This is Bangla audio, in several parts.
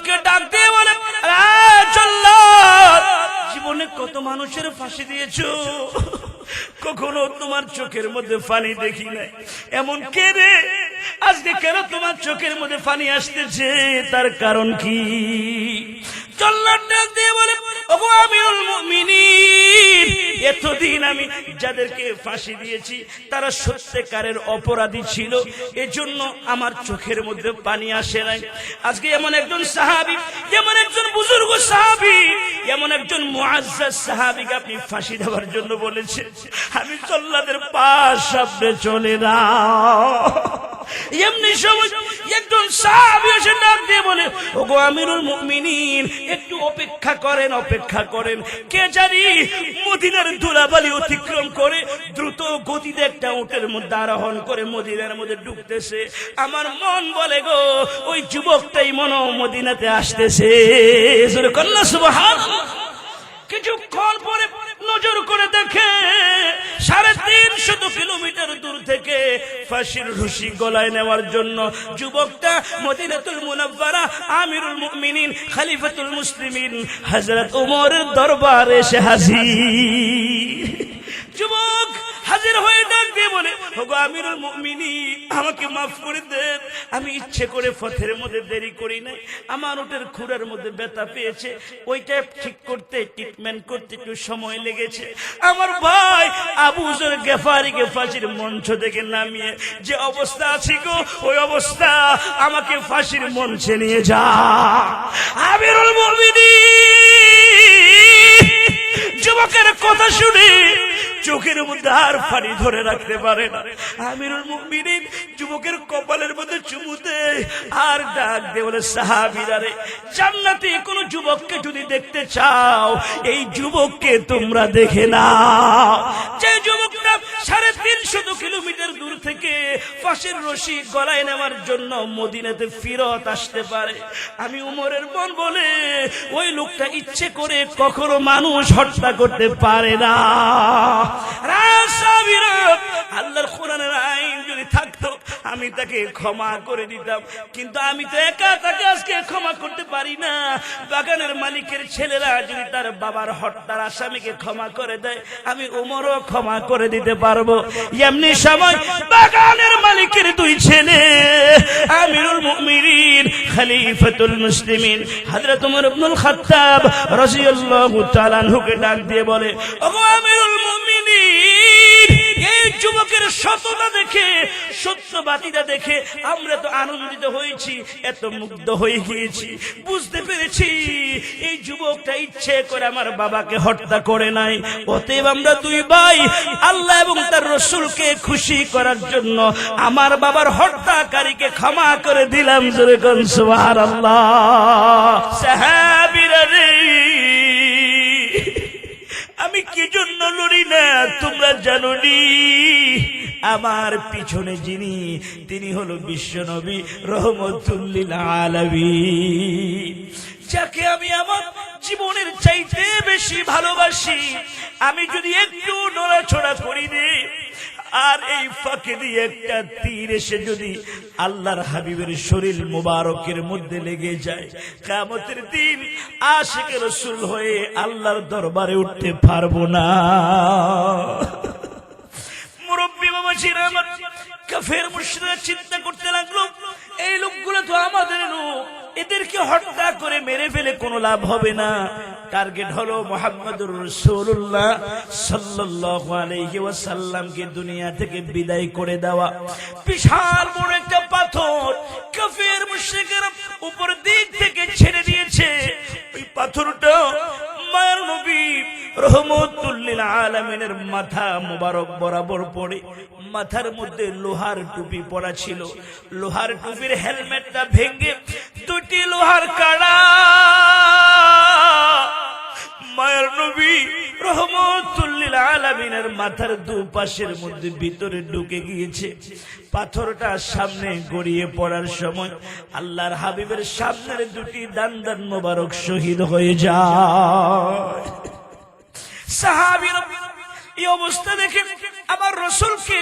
জল্লাদকে ডাক দিয়ে বলে, আরে জল্লাদ, জীবনে কত মানুষের ফাঁসি দিয়েছো, কখনো তোমার চোখের মধ্যে পানি দেখি নাই। এমন কে রে, আজকে কেন তোমার চোখের মধ্যে পানি আসতেছে, তার কারণ কি? জল্লাদ ডাক দিয়ে বলে, ওগো আমিরুল মুমিনিন, এতদিন আমি যাদেরকে ফাঁসি দিয়েছি তারা সত্যিকারের অপরাধী ছিল, এজন্য আমার চোখের মধ্যে পানি আসে নাই। আজকে এমন একজন সাহাবী, এমন একজন বুজুর্গ সাহাবী, এমন একজন মুআজ্জাজ সাহাবীকে আপনি ফাঁসি দেওয়ার জন্য বলেছেন, আমি জল্লাদের পাশ সামনে চলে না। এমনি সময় একজন সাহাবী এসে ডাক দিয়ে বলে, ওগো আমিরুল মুমিনিন, একটু অপেক্ষা করেন, অপেক্ষা করেন। কে জানি মদিনার ধুলাবালি অতিক্রম করে দ্রুত গতিতে একটা উটের মধ্যে আরোহণ করে মদিনার মধ্যে ঢুকতেছে। আমার মন বলে গো, ওই যুবকটাই মনে মদিনাতে আসতেছে। কন্যা সুবহানাল্লাহ। কিছুক্ষণ পরে নজর করে দেখে 350 কিলোমিটার দূর থেকে ফাঁসির রশি গলায় নেওয়ার জন্য যুবকটা মদিনাতুল মুনাওয়ারা আমিরুল মুমিনিন খলিফাতুল মুসলিমিন হযরত ওমরের দরবারে এসে হাজির। যুবক হাজির হয়ে ডাক দিয়ে বলে, ওগো আমিরুল মুমিনিন, আমাকে মাফ করে দেন, আমি ইচ্ছে করে পথের মধ্যে দেরি করি নাই, আমার উটের খুরার মধ্যে ব্যথা পেয়েছে, ওইটা ঠিক করতে, ট্রিটমেন্ট করতে একটু সময় লেগেছে। আমার ভাই আবু যর গেফারিকে ফাঁসির মঞ্চ থেকে নামিয়ে যে অবস্থা আছে গো, ওই অবস্থা আমাকে ফাঁসির মঞ্চে নিয়ে যা। আমিরুল মুমিনিন যুবকের কথা শুনে চোখের মধ্যে আর পানি ধরে রাখতে পারে না। আমিরুল মুমিনিন যুবকের কপালের মধ্যে চুমু দেয় আর ডাক দিয়ে বলে, সাহাবীরা রে, জান্নাতে কোন যুবককে যদি দেখতে চাও, এই যুবককে তোমরা দেখে নাও। যে যুবকটা 350 কিলোমিটার দূর থেকে ফাঁসির রশি গলায় নেওয়ার জন্য মদিনাতে ফিরত আসতে পারে, আমি উমরের মন বলে ওই লোকটা ইচ্ছে করে কখনো মানুষ হত্যা করতে পারে না। আল্লাহর কোরআনের আইন যদি থাকতো আমি তাকে ক্ষমা করে দিতাম, কিন্তু আমি তো একা তাকে আজকে ক্ষমা করতে পারি না। বাগানের মালিকের ছেলেরা যদি তার বাবার হত্যার আসামিকে ক্ষমা করে দেয়, আমি ওমরও ক্ষমা করে দিতে পারবো। এমনি সময় বাগানের মালিকের 2 ছেলে আমিরুল মুমিনিন খলিফাতুল মুসলিমিন হযরত ওমর ইবনুল খাত্তাব রাদিয়াল্লাহু তাআলা আনহুকে ডাক দিয়ে বলে, ওগো আমিরুল মুমিনিন, এই যুবকের সততা দেখে, সত্যবাদীটা দেখে আমরা তো আনন্দিত হয়েছি, এত মুগ্ধ হয়ে গিয়েছি, বুঝতে পেরেছি এই যুবকটা ইচ্ছে করে আমার বাবাকে হত্যা করে নাই। অতএব আমরা 2 ভাই আল্লাহ এবং তার রাসূলকে খুশি করার জন্য আমার বাবার হত্যাকারীকে ক্ষমা করে দিলাম। জোরে কোন সুবহানাল্লাহ। সাহাবীরা রে, আমি কি জন্য লড়ি না তোমরা জানো নি? আমার পিছনে যিনি, তিনি হলো বিশ্বনবী রহমতুল লিল আলামিন, যাকে আমি আমার জীবনের চাইতে বেশি ভালোবাসি। আমি যদি একটু নড়াচড়া করি রে, আর এই ফাঁকে দিয়ে একটা তীর এসে যদি আল্লাহর হাবিবের শরীর মুবারকের মধ্যে লেগে যায়, কিয়ামতের দিন আশিকে রাসূল হয়ে আল্লাহর দরবারে উঠতে পারবো না। মুরব্বী বাবা ছিলেন আমার, কাফের মুশরিকরা চিন্তা করতে লাগলো, এই লোকগুলো তো আমাদের লোক, এদেরকে হত্যা করে মেরে ফেলে কোনো লাভ হবে না। টার্গেট হলো মুহাম্মদুর রাসূলুল্লাহ সাল্লাল্লাহু আলাইহি ওয়াসাল্লামকে দুনিয়া থেকে বিদায় করে দেওয়া। বিশাল বড় একটা পাথর কাফের মুশরিকরা উপর দিক থেকে ছেড়ে দিয়েছে। ওই পাথরটা মায়ের নবী রহমতুল লিল আলামিনের মাথা মুবারক বরাবর পড়ে। মাথার মধ্যে লোহার টুপি পরা ছিল, লোহার টুপির হেলমেটটা ভেঙে 2টি লোহার কাড়া মায়ের নবী রহমতুল লিল আলামিনের মাথার 2 পাশের মধ্যে ভিতরে ঢুকে গিয়েছে। পাথরটা সামনে গড়িয়ে পড়ার সময় আল্লাহর হাবিবের সামনের 2টি দান মোবারক শহীদ হয়ে যায়। সাহাবীরা এই অবস্থা দেখে আমার রাসূলকে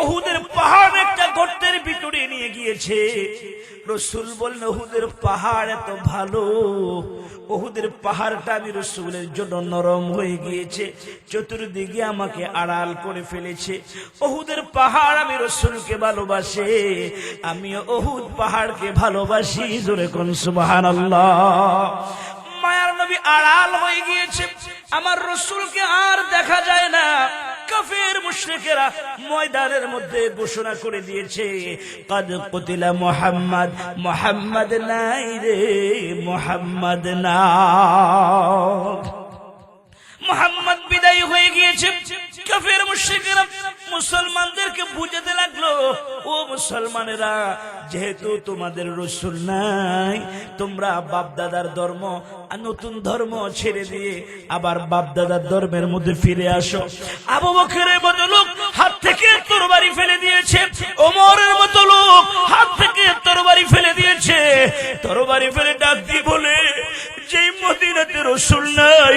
উহুদের পাহাড় একটা গর্তের ভিতরে নিয়ে নিয়ে গিয়েছে। রসুল বললেন উহুদের পাহাড় এত ভালো, উহুদের পাহাড়টা আমি রসুলের জন্য নরম হয়ে গিয়েছে, চতুর্দিকে আমাকে আড়াল করে ফেলেছে। উহুদের পাহাড় আমি রসুলকে ভালোবাসে, আমি উহুদ পাহাড়কে ভালোবাসি। জোরে কোন সুবহানাল্লাহ। মায়ার নবী আড়াল হয়ে গিয়েছে, আমার রসুলকে আর দেখা যায় না। কাফের মুশরিকেরা ময়দানের মধ্যে ঘোষণা করে দিয়েছে, কাদ কুতিলা মুহাম্মদ, মুহাম্মদ নাই রে, মুহাম্মদ নাই, মুহাম্মদ বিদায় হয়ে গিয়েছে। কাফের মুশরিকেরা মুসলমানদেরকে বুঝাতে লাগলো, ও মুসলমানেরা, যেহেতু তোমাদের রাসূল নাই, তোমরা বাপদাদার ধর্ম আর নতুন ধর্ম ছেড়ে দিয়ে আবার বাপদাদার ধর্মের মধ্যে ফিরে আসো। আবু বকরের মতো লোক হাত থেকে তরবারি ফেলে দিয়েছে, ওমরের মতো লোক হাত থেকে তরবারি ফেলে দিয়েছে। তরবারি ফেলে ডাক দিয়ে বলে, যেই মদিনাতে রাসূল নাই,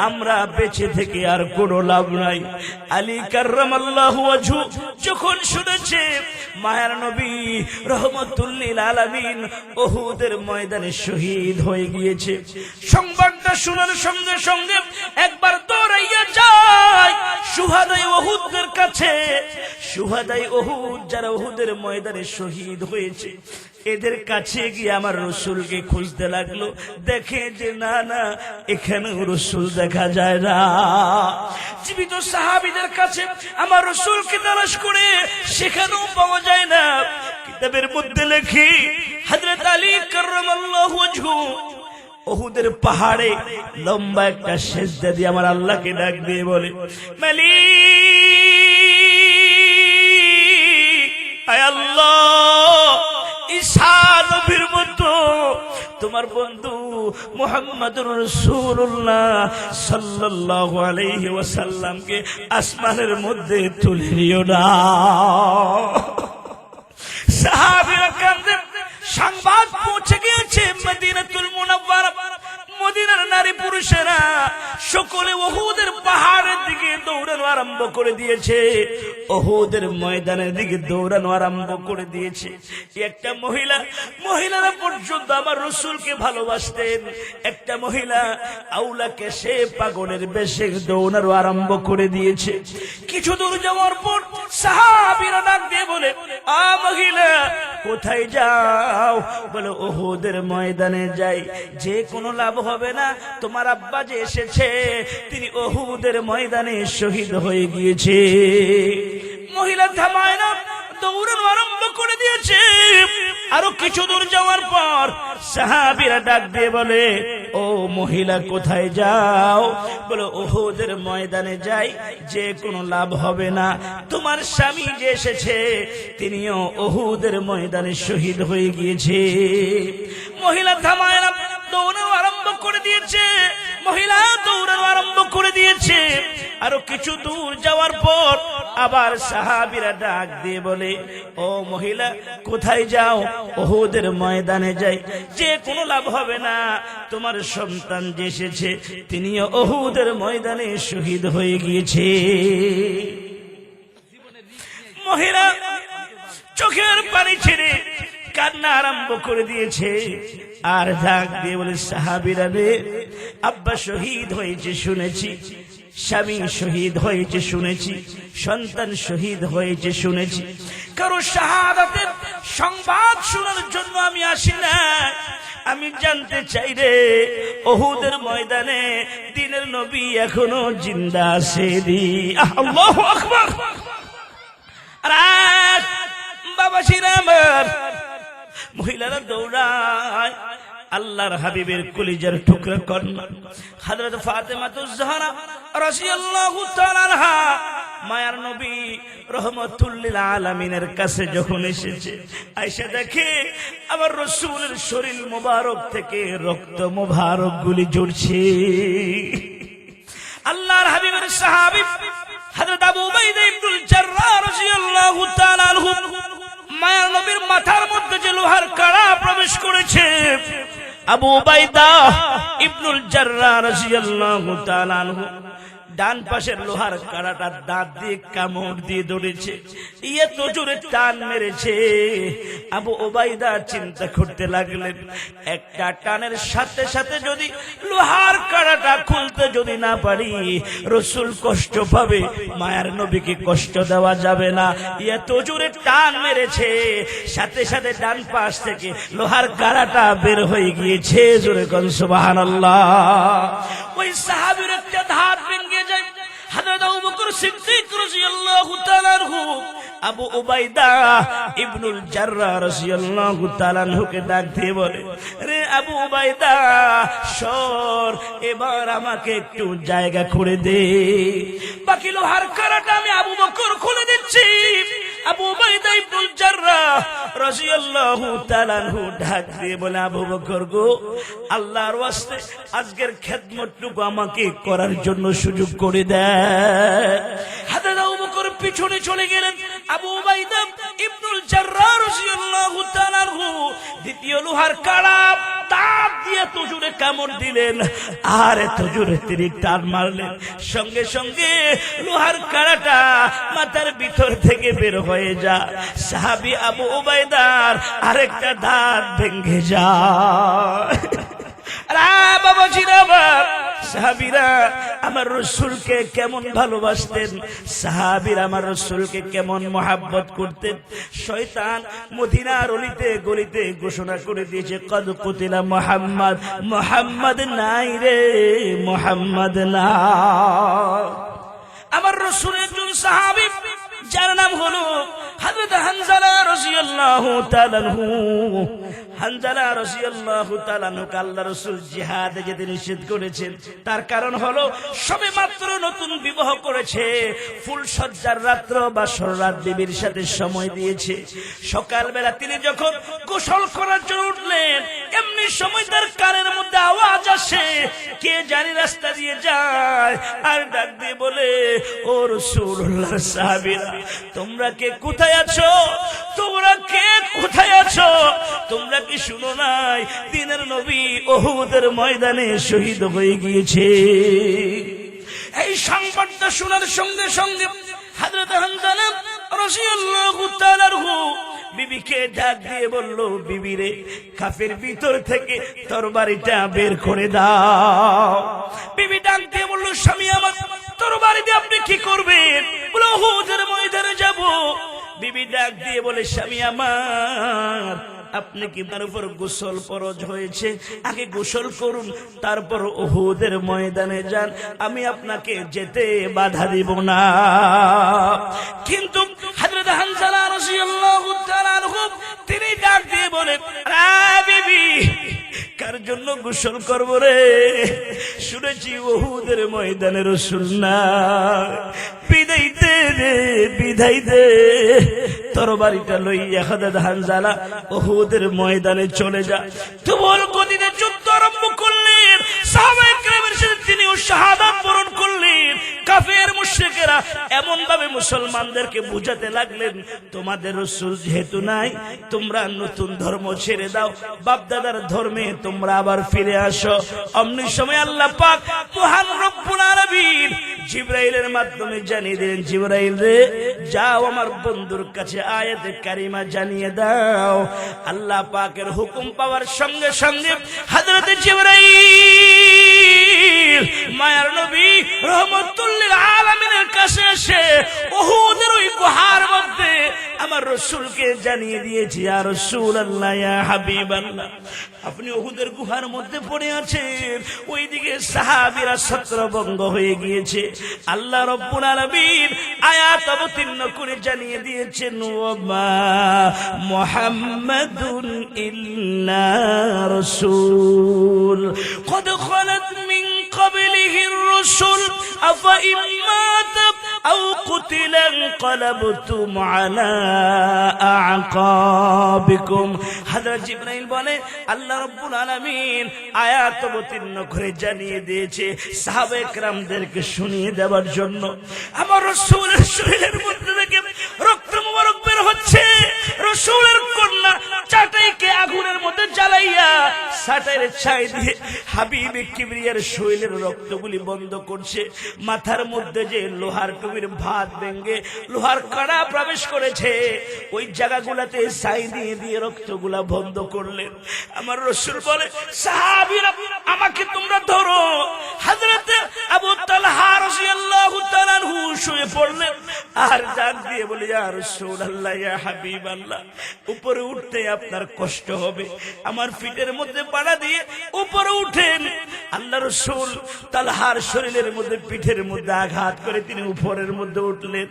আমরা বেঁচে থেকে আর কোনো লাভ নাই। আলী কাররামাল্লাহু ওয়াজহু যখন শুনেছে মায়ার নবী রহমাতুল লিল আলামিন উহুদের ময়দানে শহীদ হয়ে গিয়েছে, সংবাদটা শোনার সঙ্গে সঙ্গে একবার দৌড়াইয়া যায় শুহাদায়ে উহুদের কাছে। শুহাদায়ে উহুদ যারা উহুদের ময়দানে শহীদ হয়েছে, এদের কাছে গিয়ে আমার রসুলকে খুঁজতে লাগলো। দেখে যে না না, এখানে রসুল দেখা যায় না। জীবিত সাহাবীদের কাছে আমার রসুলকে তালাশ করে সেখানেও পাওয়া যায় না। কিতাবের মধ্যে লেখি, হযরত আলী কাররামাল্লাহু ওয়াজহু উহুদের পাহাড়ে লম্বা একটা সেজদা দিয়ে আমার আল্লাহকে ডাক দিয়ে বলে, মালিক, আয় আল্লাহ, ঈসা নবীর মতো তোমার বন্ধু মুহাম্মদুর রাসূলুল্লাহ সাল্লাল্লাহু আলাইহি ওয়াসাল্লামকে আসমানের মধ্যে তুলে নিও না। সাহাবীরা কাঁদে, সংবাদ পৌঁছে গিয়েছে মদিনাতুল মুনাওয়ারা। মদিনার নারী পুরুষেরা সকলে উহুদের পাহাড়ের দিকে দৌড়ানো আরম্ভ করে দিয়েছে, উহুদের ময়দানের দিকে দৌড়ানো আরম্ভ করে দিয়েছে। একটা মহিলারা পর্যন্ত আমার রাসূলকে ভালোবাসতেন। একটা মহিলা আউলাকে সে পাগলের বেশে দৌড়ানো আরম্ভ করে দিয়েছে। কিছু দূর যাওয়ার পর সাহাবীরা ডাক দিয়ে বলে, আ মহিলা, কোথায় যাও? বলে, উহুদের ময়দানে যাই। যে কোনো লাভ হবে না, তোমার আব্বা যে এসেছে তিনি উহুদের ময়দানে শহীদ হয়ে গিয়েছে। মহিলা থামায় না, দৌড়ানো আরম্ভ করে দিয়েছে। আরো কিছু দূর যাওয়ার পর সাহাবীরা ডাক দিয়ে বলে, ও মহিলা, কোথায় যাও? বলে, উহুদের ময়দানে যাই। যে কোনো লাভ হবে না, তোমার স্বামী যে এসেছে তিনিও উহুদের ময়দানে শহীদ হয়ে গিয়েছে। মহিলা থামায় না, দৌড়ানো আরম্ভ করে দিয়েছে। মহিলা দৌড়ানো আরম্ভ করে দিয়েছে। আরো কিছু দূর যাওয়ার পর আবার সাহাবীরা ডাক দিয়ে বলে, ও মহিলা, কোথায় যাও? উহুদের ময়দানে যাই। যে কোনো লাভ হবে না, তোমার সন্তান যে এসেছে তিনিও উহুদের ময়দানে শহীদ হয়ে গিয়েছে। মহিলা চোখের পানি ছেড়ে কান্না আরম্ভ করে দিয়েছে। আর ডাক দিয়ে বলে, সাহাবীরা রে, আব্বা শহীদ হয়েছে শুনেছি, স্বামী শহীদ হয়েছে শুনেছি, সন্তান শহীদ হয়েছে শুনেছি। কারো শাহাদাতের সংবাদ শোনার জন্য আমি আসি না। আমি জানতে চাই রে, উহুদের ময়দানে দিনের নবী এখনো জিন্দা আছে? আল্লাহু আকবার। রাত বাবাজিরা আমার, মহিলারা দৌড়ায় আল্লাহর হাবিবের কলিজার টুকরা কন্যা হযরত ফাতেমাতুজ জাহরা রাদিয়াল্লাহু তাআলা আনহা মায়ার নবী রহমাতুল লিল আলামিনের কাছে যখন এসেছে, আয়েশা দেখে আমার রাসূলের শরীর মোবারক থেকে রক্ত মোবারক গুলি ঝরছে। আল্লাহর হাবিবের সাহাবী হযরত আবু উবাইদা ইবনুল জাররাহ রাদিয়াল্লাহু তাআলা আনহু মায়ার নবীর মাথার মধ্যে যে লোহার কাড়া প্রবেশ করেছে, আবু উবাইদা ইবনুল জাররাহ রাদিয়াল্লাহু তাআলা আনহু ডান পাশের লোহার কাঁটাটা দাঁত দিয়ে কামড় দিয়ে ধরেছে, এত জোরে টান মেরেছে। আবু ওবাইদা চিন্তা করতে লাগলেন, একটা টানের সাথে সাথে যদি লোহার কাঁটাটা খুলতে যদি না পারি, রাসূল কষ্ট পাবে, মায়ার নবীকে কষ্ট দেওয়া যাবে না। এত জোরে টান মেরেছে, সাথে সাথে ডান পাশ থেকে লোহার কাঁটাটা বের হয়ে গিয়েছে। জোরে কোন সুবহানাল্লাহ। ওই সাহাবীর একটা হাত ভেঙে যায়। হযরত আবু বকর সিদ্দিক রাদিয়াল্লাহু তাআলা আনহু আবু উবাইদা ইবনুল জাররাহ রাদিয়াল্লাহু তাআলা আনহুকে ডাক দিয়ে বলে, রে আবু উবাইদা, সর, এবার আমাকে একটু জায়গা করে দে, বাকি লোহার কাঁটাটা আমি আবু বকর খুলে দিচ্ছি। আবু উবাইদা ইবনুল জাররাহ রাদিয়াল্লাহু তাআলা আনহু ডাক দিয়ে বলে, আবু বকর গো, আল্লাহর ওয়াস্তে আজকের খেদমতটুকু আমাকে করার জন্য সুযোগ করে দেয়। হযরত আবু বকর পিছনে চলে গেলেন। আবু উবাইদা ইবনুল জাররাহ রাদিয়াল্লাহু তাআলা আনহু দ্বিতীয় লোহার কাঁটা দাঁত দিয়ে তো জোরে কামড় দিলেন, আর এত জোরে তিনি টান মারলেন, সঙ্গে সঙ্গে লোহার কাঁটাটা মাথার ভিতর থেকে বের হয়ে যায়। সাহাবী আবু উবাইদার আরেকটা দাঁত ভেঙে যায়। সাহাবীরা আমার রাসূলকে কেমন ভালোবাসতেন, সাহাবীরা আমার রাসূলকে কেমন মহব্বত করতেন। শয়তান মদিনার অলিতে গলিতে ঘোষণা করে দিয়েছে, কদ কুতিলা মুহাম্মদ, মুহাম্মদ নাই রে, মুহাম্মদ না। আমার রাসূলের একজন সাহাবী যার নাম হলো হযরত হানজালা রাদিয়াল্লাহু তাআলা আনহু। হানজালা রাদিয়াল্লাহু তাআলা আনহুকে আল্লাহর রাসূল জিহাদে যেতে নিষেধ করেছেন। তার কারণ হলো সবে মাত্র নতুন বিবাহ করেছে, ফুল সজ্জার রাত্র বা সররাত বিবির সাথে সময় দিয়েছে। সকালবেলা তিনি যখন গোসল করার জন্য উঠলেন, এমনি সময় তার কানের মধ্যে আওয়াজ আসে, কে জানি রাস্তা দিয়ে যায়, আর ডাক দিয়ে বলে, ও রাসূলুল্লাহর সাহাবীরা, তোমরা কে কোথায় আছো, তোমরা কে কোথায় আছো, তোমরা কি শুনো নাই দিনের নবী উহুদের ময়দানে শহীদ হয়ে গিয়েছে। এই সংবাদটা শোনার সঙ্গে সঙ্গে হযরত হানজালা রাদিয়াল্লাহু তাআলা আনহু বিবিকে ডাক দিয়ে বলল, বিবি রে, কাফের ভিতর থেকে তরবারিটা বের করে দাও। বিবি ডাক দিয়ে বলল, স্বামী আমার, তরবারি দিয়ে আপনি কি করবেন? বলে, উহুদের ময়দানে যাব। বিবি ডাক দিয়ে বলে, স্বামী আমার, আপনি কি তার উপর গোসল ফরজ হয়েছে, আগে গোসল করুন, তারপর উহুদের ময়দানে যান, আমি আপনাকে যেতে বাধা দিব না। কিন্তু হযরত হানজালা রাদিয়াল্লাহু তাআলা আনহু তিনি ডাক দিয়ে বলে, বিবি, কার জন্য গোসল করব রে? শুনেছি উহুদের ময়দানে রাসূল না, বিদায় দে রে, বিদায় দে। তরবারিটা লইয়া হযরত হানজালা উহুদের ময়দানে চলে যায়। তুমুল গতিতে যুদ্ধ আরম্ভ করলেন। সাহাবায়ে কেরামের সাথে তিনিও শাহাদাত বরণ করলেন। কাফের মুশরিকেরা এমন ভাবে মুসলমানদেরকে বুঝাতে লাগলেন, তোমাদের রাসূল যেহেতু নাই, তোমরা নতুন ধর্ম ছেড়ে দাও, বাপদাদার ধর্মে তোমরা আবার ফিরে আসো। অমনি সময় আল্লাহ পাক মহান রব্বুল আলামিন জিবরাইলের মাধ্যমে জানিয়ে দিলেন, জিবরাইল রে, যাও আমার বন্ধুর কাছে আয়াতে কারিমা জানিয়ে দাও। আল্লাহ পাকের হুকুম পাওয়ার সঙ্গে সঙ্গে হযরত জিবরাইল মায়ার নবী রহমাতুল লিল আলামিনের কাছে এসে উহুদের ওই গুহার মধ্যে আমার রাসূলকে জানিয়ে দিয়েছে, ইয়া রাসূলুল্লাহ, ইয়া হাবিবাল্লাহ, আপনি উহুদের গুহার মধ্যে পড়ে আছেন। ওইদিকে সাহাবীরা ছত্রভঙ্গ হয়ে গিয়েছে। আল্লাহ রাব্বুল আলামিন আয়াত অবতীর্ণ করে জানিয়ে দিয়েছেন, ওয়া মুহাম্মাদুন ইল্লা রাসূল কদ খালাত মিন ক্বাবলিহির রাসূল আফা ইম্মাত আও কুতিলা ইনকালাবতুম আলা আ'কাবিকুম। হযরত জিবরাইল বলে, আল্লাহ রাব্বুল আলামিন আয়াত অবতীর্ণ করে জানিয়ে দিয়েছে সাহাবায়ে কেরামদেরকে শুনিয়ে দেওয়ার জন্য। আমার রাসূলের শরীরের মধ্যে থেকে রক্ত মুবারক বের হচ্ছে। রাসূলের কন্যা চাটাইকে আগুনের মধ্যে জ্বালাইয়া সাটাইয়ের ছাই দিয়ে হাবিবে কিবরিয়ার শরীরের রক্তগুলি বন্ধ করছে। মাথার মধ্যে যে লোহার টুপির ভাত ভেঙে লোহার কাঁটা প্রবেশ করেছে ওই জায়গাগুলাতে ছাই দিয়ে দিয়ে রক্তগুলা বন্ধ করলেন। আমার রাসূল বলে, সাহাবীরা আমাকে তোমরা ধরো। হযরত আবু তালহা রাদিয়াল্লাহু তাআলা আনহু শুয়ে পড়লেন আর ডাক দিয়ে বলে, ইয়া রাসূলুল্লাহ, ইয়া হাবিবাল্লাহ, উপরে উঠতে আপনার কষ্ট হবে, আমার পিঠের মধ্যে পাড়া দিয়ে উপরে উঠেন। আল্লাহ রাসূল তালহার শরীরের মধ্যে পিঠের মধ্যে আঘাত করে তিনি উপরের মধ্যে উঠলেন।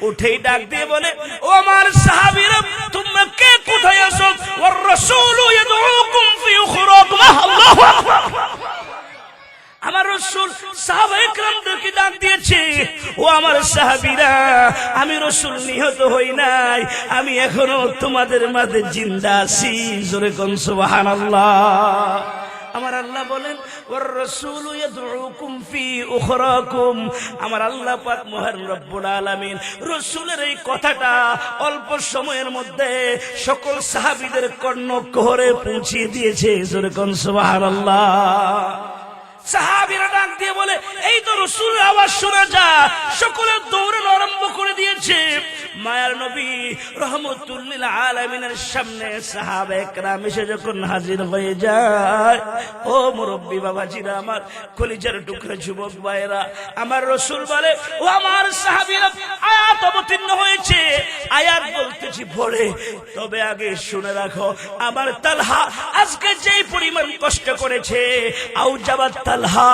উঠেই ডাক দিয়ে বলে, ও আমার সাহাবীরা, তোমরা কে কোথায় আছো? ওয়ার রাসূলু ইয়াদউকুম ফি উখরাকুম। আল্লাহু আকবার। আমার রাসূল সাহাবায়ে কেরামদেরকে ডাক দিয়েছে, ও আমার সাহাবীরা, আমি রাসূল নিহত হই নাই, আমি এখনো তোমাদের মাঝে জিন্দা আছি। জোরে কোন সুবহানাল্লাহ। আমার আল্লাহ বলেন, ওয়ার রাসূলু ইয়াদউকুম ফি উখরাকুম। আমার আল্লাহ পাক মহান রব্বুল আলামিন রাসূলের এই কথাটা অল্প সময়ের মধ্যে সকল সাহাবীদের কর্ণকুহরে পৌঁছে দিয়েছে। জোরে কোন সুবহানাল্লাহ। সাহাবীরা ডাক দিয়ে বলে, এই তো রাসূলের আওয়াজ শোনা যায়। সকলে দৌড়ানো আরম্ভ করে দিয়েছে। মায়ার নবী রাহমাতুল লিল আলামিনের সামনে সাহাবায়ে কেরাম এসে যখন হাজির হয়ে যায়, ও মুরব্বি বাবাজিরা, আমার কলিজার টুকরা যুবক ভাইরা, আমার রাসূল বলে, ও আমার সাহাবীরা, আয়াত অবতীর্ণ হয়েছে, আয়াত বলতেছি পড়ে, তবে আগে শুনে রাখো, আমার তালহা আজকে যেই পরিমাণ কষ্ট করেছে, আউজাবাত তালহা,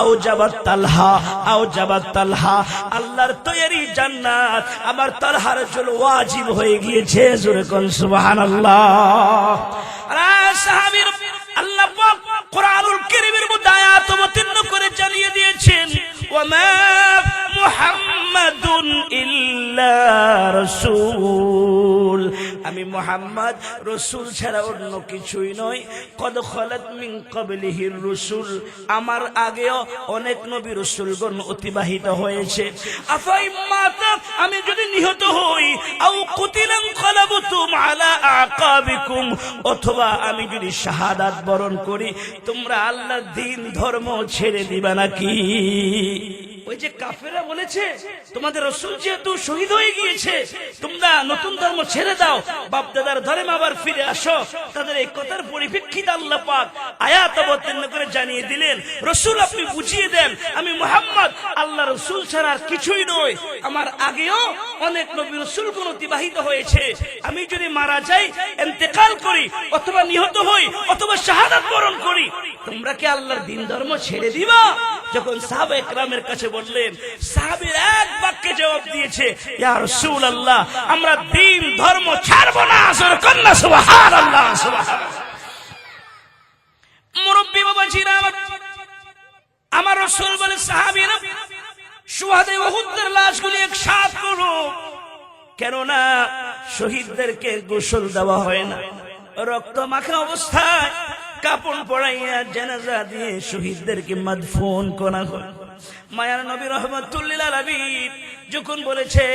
আউজাবাত তালহা, আউজাবাত তালহা, আল্লাহর তৈরি জান্নাত আমার তালহার জন্য ওয়াজিব হয়ে গিয়েছে। জোরে কোন সুবহানাল্লাহ। আর সাহাবীর আল্লাহ পাক কোরআনুল কারীমের মধ্যে আয়াত অবতীর্ণ করে জানিয়ে দিয়েছেন, ওয়া মা মুহাম্মাদুন ইল্লা রাসূল, আমি মুহাম্মদ রাসূল ছাড়া অন্য কিছুই নই। কদ খালাত মিন ক্বাবলিহির রাসূল, আমার আগেও অনেক নবী রাসূলগণ অতিবাহিত হয়েছে। আফাইমাতা, আমি যদি নিহত হই, আও কুতিলান ক্বালাবতুম আলা আকাবিকুম, অথবা আমি যদি শাহাদাত বরণ করি, তোমরা আল্লাহর দ্বীন ধর্ম ছেড়ে দিবা নাকি? ওই যে কাফেররা বলেছে, তোমাদের রাসূল যেহেতু শহীদ হয়ে গিয়েছে, তোমরা নতুন ধর্ম ছেড়ে দাও, বাপ দাদার ধর্ম আবার ফিরে আসো। তাদের এই কথার পরিপ্রেক্ষিতে আল্লাহ পাক আয়াত অবতীর্ণ করে জানিয়ে দিলেন, রাসূল আপনি বুঝিয়ে দেন, আমি মুহাম্মদ আল্লাহ রাসূল ছাড়া আর কিছুই নই। আমার আগেও অনেক নবী রাসূলগণ অতিবাহিত হয়েছে। আমি যদি মারা যাই, ইন্তেকাল করি, অথবা নিহত হই, অথবা শাহাদাত বরণ করি, তোমরা কি আল্লাহর দ্বীন ধর্ম ছেড়ে দিবা? যখন সাহাবায়ে কেরামের কাছে বললেন, সাহাবীর এক বাক্যে জবাব দিয়েছে, ইয়া রাসূলুল্লাহ, আমরা দ্বীন ধর্ম ছাড়ব না। সুবহানাল্লাহ, সুবহানাল্লাহ, সুবহানাল্লাহ। মুরব্বি বাবাজিরা, আমার রাসূল বলে, সাহাবীরা, শুহাদায়ে উহুদের লাশগুলি একসাথে করো, কেননা শহীদদেরকে গোসল দেওয়া হয় না, রক্ত মাখা অবস্থায় কাপড় পরাইয়া জানাজা দিয়ে শহীদদেরকে মাদফুন করা হয়। মায়ার নবী রাহমাতুল লিল আলামিন যখন বলেছে,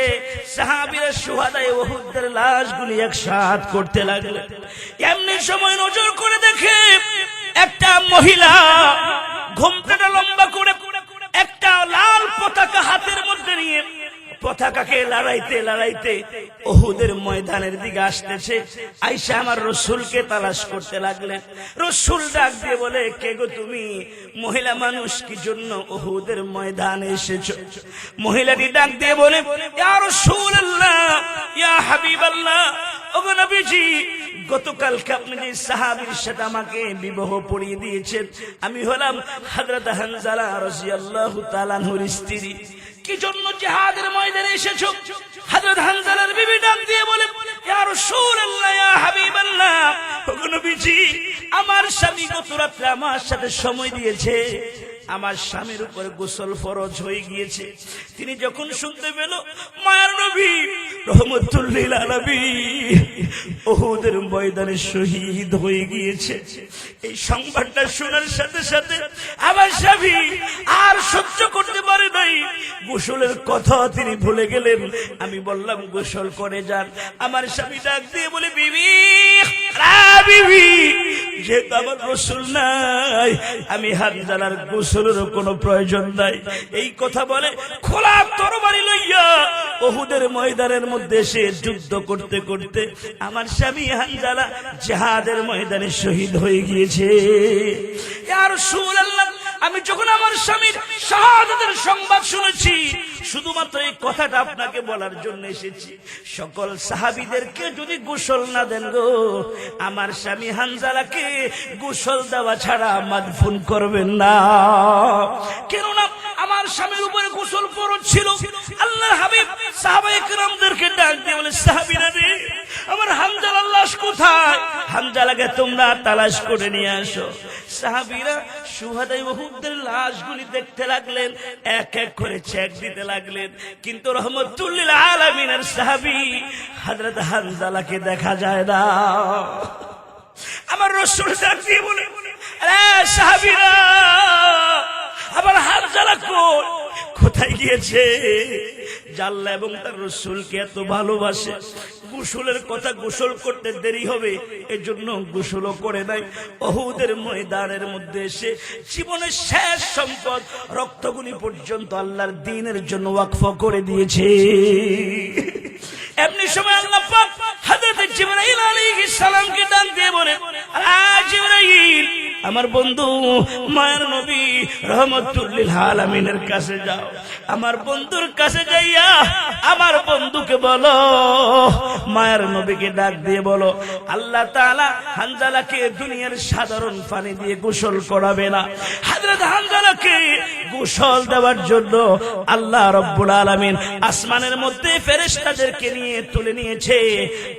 সাহাবীরা শুহাদায়ে উহুদের লাশগুলি একসাথে করতে লাগলেন, এমনি সময় নজর করে দেখে একটা মহিলা ঘোমটাটা লম্বা করে একটা লাল পতাকা হাতের মধ্যে নিয়ে পতাকাকে লড়াইতে লড়াইতে উহুদের ময়দানের দিকে আসতেছে। আয়েশা আমার রাসূলকে তালাশ করতে লাগলেন। রাসূল ডাক দিয়ে বলে, কে গো তুমি? মহিলা মানুষ, কি জন্য উহুদের ময়দানে এসেছো? মহিলাটি ডাক দিয়ে বলে, ইয়া রাসূলুল্লাহ, ইয়া হাবিবাল্লাহ, ওগো নবীজি, গতকালকে আপনি যে সাহাবীর সাথে আমাকে বিবাহ পড়িয়ে দিয়েছেন, আমি হলাম হযরত হানজালা রাদিয়াল্লাহু তাআলা আনহুর স্ত্রী। কি জন্য জিহাদের ময়দানে এসেছো? হযরত হানজালার বিবি ডাক দিয়ে বলে, ইয়া রাসূলুল্লাহ, ইয়া হাবিবাল্লাহ, ওগো নবীজি, আমার স্বামী গত রাতে আমার সাথে সময় দিয়েছে, আমার স্বামীর উপরে গোসল ফরজ হয়ে গিয়েছে। তিনি যখন শুনতে পেল মায়ার নবী রাহমাতুল লিল আলামিন উহুদের ময়দানে শহীদ হয়ে গিয়েছে, এই সংবাদটা শোনার সাথে সাথে আমার স্বামী আর সহ্য করতে পারে নাই, গোসলের কথা তিনি ভুলে গেলেন। আমি বললাম গোসল করে যান। আমার স্বামী ডাক দিয়ে বলে, বিবি বিবি, যেহেতু আমার গোসল নাই, আমি হানজালার গোসলেরও কোনো প্রয়োজন নাই। এই কথা বলে খোলা তরবারি লইয়া উহুদের ময়দানের মধ্যে এসে যুদ্ধ করতে করতে আমার স্বামী হানজালা জিহাদের ময়দানে শহীদ হয়ে গিয়েছে। ইয়া রাসূলুল্লাহ, আমি যখন আমার স্বামীর শাহাদাতের সংবাদ শুনেছি, শুধুমাত্র এই কথাটা আপনাকে বলার জন্য এসেছি। সকল সাহাবীদেরকে যদি গোসল না দেন গো, আমার স্বামী হানজালাকে গোসল দেওয়া ছাড়া মাদফুন করবেন না। কেননা আমার স্বামীর উপরে গোসল ফরজ ছিল। আল্লাহর হাবিব সাহাবায়ে কেরামদেরকে ডাক দিয়ে বলে, সাহাবীরা রে, আমার হানজালার লাশ কোথায়? হানজালাকে তোমরা তালাশ করে নিয়ে আসো। সাহাবীরা শুহাদায়ে উহুদের লাশগুলি দেখতে লাগলেন, এক এক করে চেক দিতে লাগলেন, কিন্তু রহমতুল লিল আলামিনের সাহাবী হযরত হানজালাকে দেখা যায় না। আমার রাসূল ডাক দিয়ে বলে, আরে সাহাবীরা, আমার হানজালা কোথায় গিয়েছে? জাল্লা এবং তার রাসূলকে এত ভালোবাসে, গোসলের কথা গোসল করতে দেরি হবে এজন্য গোসলও করে নাই। উহুদের ময়দানের মধ্যে এসে জীবনের শেষ সম্পদ রক্তগুলি পর্যন্ত আল্লাহর দ্বীনের জন্য ওয়াকফ করে দিয়েছে। এমনি সময় আল্লাহ পাক হযরত জিবরাইল আলাইহিস সালামকে ডাক দিয়ে বলে, জিবরাইল, আমার বন্ধু মায়ের নবী রহমতুল লিল আলামিনের কাছে যাও। আমার বন্ধুর কাছে যাইয়া আমার বন্ধুকে বলো, মায়ের নবীকে ডাক দিয়ে বলো, আল্লাহ তাআলা হানজালাকে দুনিয়ার সাধারণ পানি দিয়ে গোসল করাবে না। হযরত হানজালাকে গোসল দেওয়ার জন্য আল্লাহ রাব্বুল আলামিন আসমানের মধ্যে ফেরেশতাদেরকে নিয়ে তুলে নিয়েছে।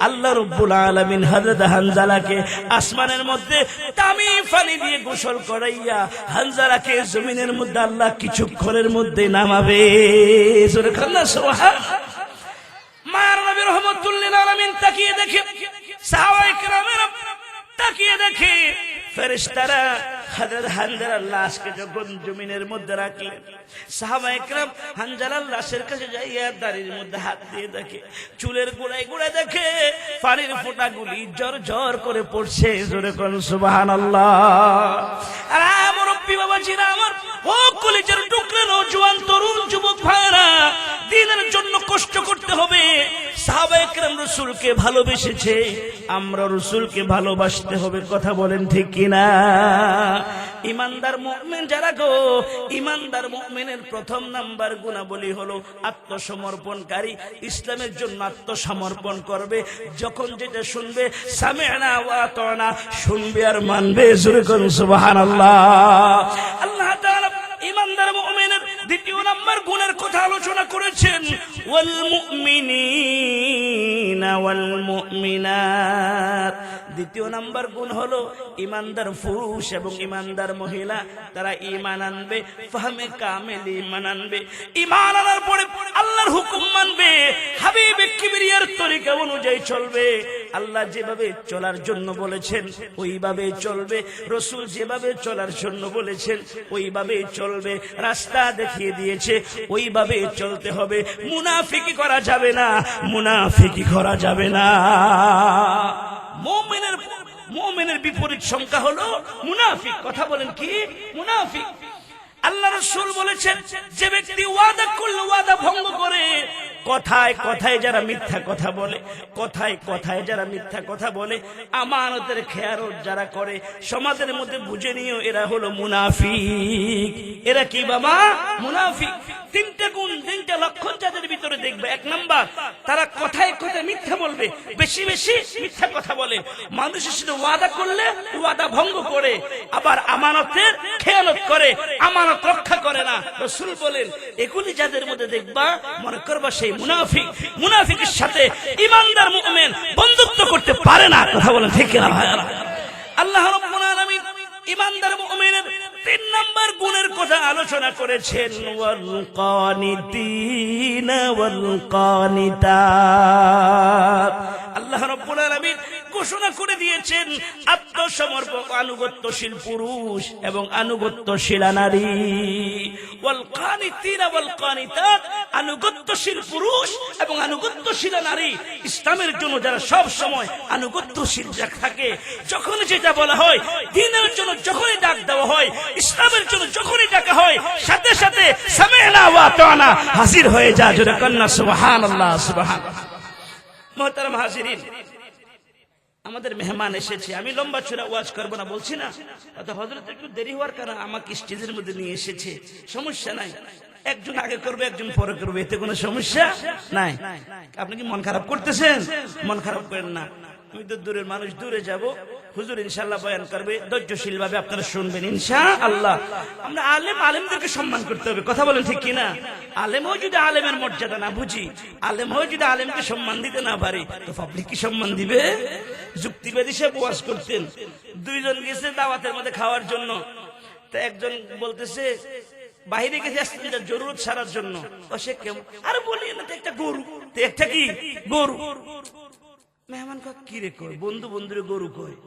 আল্লাহ রাব্বুল আলামিন হযরত হানজালাকে আসমানের মধ্যে দামি পানি দিয়ে গোসল করাইয়া হানজালাকে জমিনের মধ্যে আল্লাহ কিছুক্ষণের মধ্যে নামাবে। সুবহানাল্লাহ, সুবহানাল্লাহ। মায়ের নবী রহমতুল লিল আলামিন তাকিয়ে দেখে, সাহাবায়ে কেরামেরা তাকিয়ে দেখে, ফেরেশতারা হযরত হানজালার লাশকে যখন জমিনের মধ্যে রাখলেন, সাহাবায়ে কেরাম হানজালার লাশের কাছে যাইয়া দাড়ির মধ্যে হাত দিয়ে দেখে, চুলের গোড়ায় গোড়ায় দেখে পানির ফোঁটাগুলি জর জর করে পড়ছে। জোরে কোন সুবহানাল্লাহ। আর আমার রব্বি বাবাজিরা, আমার ও কলিজার টুকরা নওজোয়ান তরুণ যুবক ভাইরা, দ্বীনের জন্য কষ্ট করতে হবে। সাহাবায়ে কেরাম রাসূলকে ভালোবেসেছে, আমরা রাসূলকে ভালোবাসতে হবে। কথা বলেন ঠিক কিনা? ইমানদার মুমিন যারা গো, ইমানদার মুমিনের প্রথম নাম্বার গুণাবলী হলো আত্মসমর্পণকারী। ইসলামের জন্য আত্মসমর্পণ করবে। যখন যেটা শুনবে সামি'না ওয়া আতা'না, শুনবে আর মানবে। জোরে কোন সুবহানাল্লাহ। আল্লাহ তাআলা ইমানদার মুমিনের দ্বিতীয় নাম্বার গুণের কথা আলোচনা করেছেন, ওয়াল মুমিনিনা ওয়াল মুমিনাত। দ্বিতীয় নাম্বার গুণ হলো ইমানদার পুরুষ এবং ইমানদার মহিলা, তারা ঈমান আনবে, ফাহমে কামেল ঈমান আনবে। ঈমান আনার পরে আল্লাহর হুকুম মানবে, হাবিবে কিবরিয়ার তরিকা অনুযায়ী চলবে। আল্লাহ যেভাবে চলার জন্য বলেছেন ওইভাবে চলবে, রাসূল যেভাবে চলার জন্য বলেছেন ওইভাবে চলবে। রাস্তা দেখিয়ে দিয়েছে, ওইভাবে চলতে হবে। মুনাফিকি করা যাবে না, মুনাফিকি করা যাবে না। মুমিনের বিপরীত সংখ্যা হলো মুনাফিক। কথা বলেন কি? মুনাফিক। আল্লাহ রাসূল বলেছেন, যে ব্যক্তি ওয়াদা করলে ওয়াদা ভঙ্গ করে, কথায় কথায় যারা মিথ্যা কথা বলে, কথায় কথায় যারা মিথ্যা কথা বলে, আমানতের খেয়ানত যারা করে, সমাজের মধ্যে বুঝে নিও এরা হলো মুনাফিক। এরা কি বাবা? মুনাফিক। তিনটা গুণ, তিনটা লক্ষণ যাদের ভিতরে দেখবে। এক নাম্বার, তারা কথায় কথায় মিথ্যা বলবে, বেশি বেশি মিথ্যা কথা বলে, মানুষের সাথে ওয়াদা করলে ওয়াদা ভঙ্গ করে, আবার আমানতের খেয়ানত করে, আমানত রক্ষা করে না। রাসূল বলেন, এগুলি যাদের মধ্যে দেখবা, মনে করবা সেই মুনাফিক। মুনাফিকের সাথে ঈমানদার মুমিন বন্ধুত্ব করতে পারে না। কথা বলেন ঠিক কিনা ভাইরা? আল্লাহ রাব্বুল আলামিন ঈমানদার মুমিনের তিন নাম্বার গুণের কথা আলোচনা করেছেন, ওয়াল কানিতিনা ওয়াল কানিতাত। আল্লাহ রাব্বুল আলামিন ঘোষণা করে দিয়েছেন আত্মসমর্পক আনুগত্যশীল পুরুষ এবং আনুগত্যশীল নারী। ওয়াল কানিতিনা ওয়াল কানিতাত, আনুগত্যশীল পুরুষ এবং আনুগত্যশীল নারী। ইসলামের জন্য যারা সব সময় আনুগত্যশীল থাকে, যখন যেটা বলা হয়, দ্বীনের জন্য যখনই ডাক দেওয়া হয়, ইসলামের জন্য যখনই ডাকা হয়, সাথে সাথে সামি'না ওয়া আতা'না হাজির হয়ে যায়। জোরে কন্না সুবহানাল্লাহ সুবহানাল্লাহ। মুহতারাম হাজিরিন, আমাদের মেহমান এসেছে, আমি লম্বা চূড়া ওয়াজ করবো না বলছি না, অত হযরত একটু দেরি হওয়ার কারণে আমাকে স্টেজের মধ্যে নিয়ে এসেছে, সমস্যা নাই, একজন আগে করবে একজন পরে করবে, এতে কোনো সমস্যা নাই। আপনি কি মন খারাপ করতেছেন? মন খারাপ করেন না, আমি তো দূরের মানুষ, দূরে যাব, হুজুর ইনশাআল্লাহ বয়ান করবে, ধৈর্যশীল ভাবে আপনারা শুনবেন ইনশাআল্লাহ। আমরা আলেমদেরকে সম্মান করতে হবে, কথা বলেন ঠিক কিনা? আলেম হয়ে যদি আলেমের মর্যাদা না বুঝি, আলেম হয়ে যদি আলেমকে সম্মান দিতে না পারি, তো পাবলিক কি সম্মান দিবে? যুক্তিবাদী সে ওয়াজ করতেন, দুইজন গেছে দাওয়াতের মধ্যে খাওয়ার জন্য, তো একজন বলতেছে বাইরে গেছে জরুরত সারার জন্য, সে কেমন, আরে বলি না, একটা গরু, একটা কি গরু, মেহমান কি রে কয়, বন্ধু বন্ধুরে গরু কয়।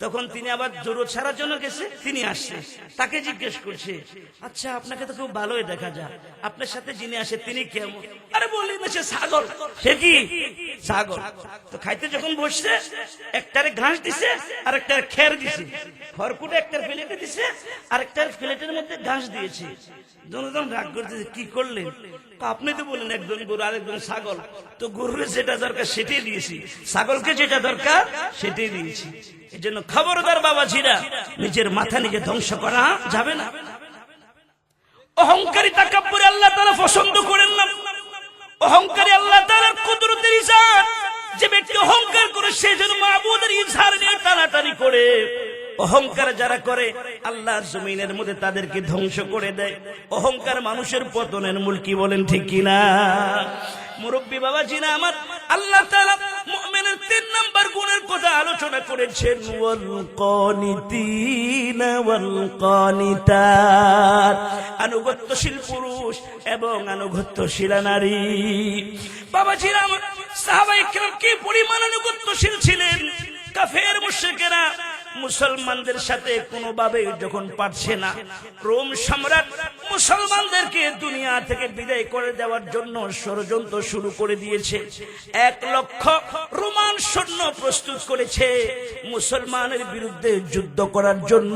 তখন তিনি আবার জরুরত সারার জন্য গেছে, তিনি আসছে, তাকে জিজ্ঞেস করছে, আচ্ছা আপনাকে তো খুব ভালোই দেখা যায়, আপনার সাথে যিনি আসে তিনি কেমন? আরে বলি না, সে ছাগল। সে কি ছাগল? তো খাইতে যখন বসছে, একটারে ঘাস দিছে আর একটারে খের দিছে, খড়কুটে একটার প্লেটে দিছে আর একটার প্লেটের মধ্যে ঘাস দিয়েছে। দুজন রাগ করতেছে, কি করলেন? আপনি তো বলেন একজন গরু আর একজন ছাগল, তো গরুর যেটা দরকার সেটাই দিয়েছি, ছাগলকে যেটা দরকার সেটাই দিয়েছি। এই জন্য খবরদার বাবাজিরা, নিজের মাথা নিজে ধ্বংস করা যাবে না। অহংকারী তাকাব্বুর আল্লাহ তাআলা পছন্দ করেন না। অহংকারী আল্লাহ তাআলার কুদরতের ইজাত, যে ব্যক্তি অহংকার করে সে যেন মাবুদের ইজহার নিয়ে টানাটানি করে। অহংকার যারা করে আল্লাহর জমিনের মধ্যে তাদেরকে ধ্বংস করে দেয়। অহংকার মানুষের পতনের মূল, কি বলেন ঠিক কিনা? মুরব্বী বাবাজিরা আমার, আল্লাহ তাআলা মুমিনের 3 নাম্বার গুণের কথা আলোচনা করেছেন, ওয়াল কানিতিনা ওয়াল কানিতাত, আনুগত্যশীল পুরুষ এবং আনুগত্যশীল নারী। বাবাজিরা আমার, সাহাবায়ে কেরাম কি পরিমাণ আনুগত্যশীল ছিলেন। কাফের মুশরিকেরা মুসলমানদের সাথে কোনোভাবে যখন পারছে না, রোম সম্রাট মুসলমানদেরকে দুনিয়া থেকে বিদায় করে দেওয়ার জন্য ষড়যন্ত্র শুরু করে দিয়েছে। 1 লক্ষ রোমান সৈন্য প্রস্তুত করেছে মুসলমানের বিরুদ্ধে যুদ্ধ করার জন্য,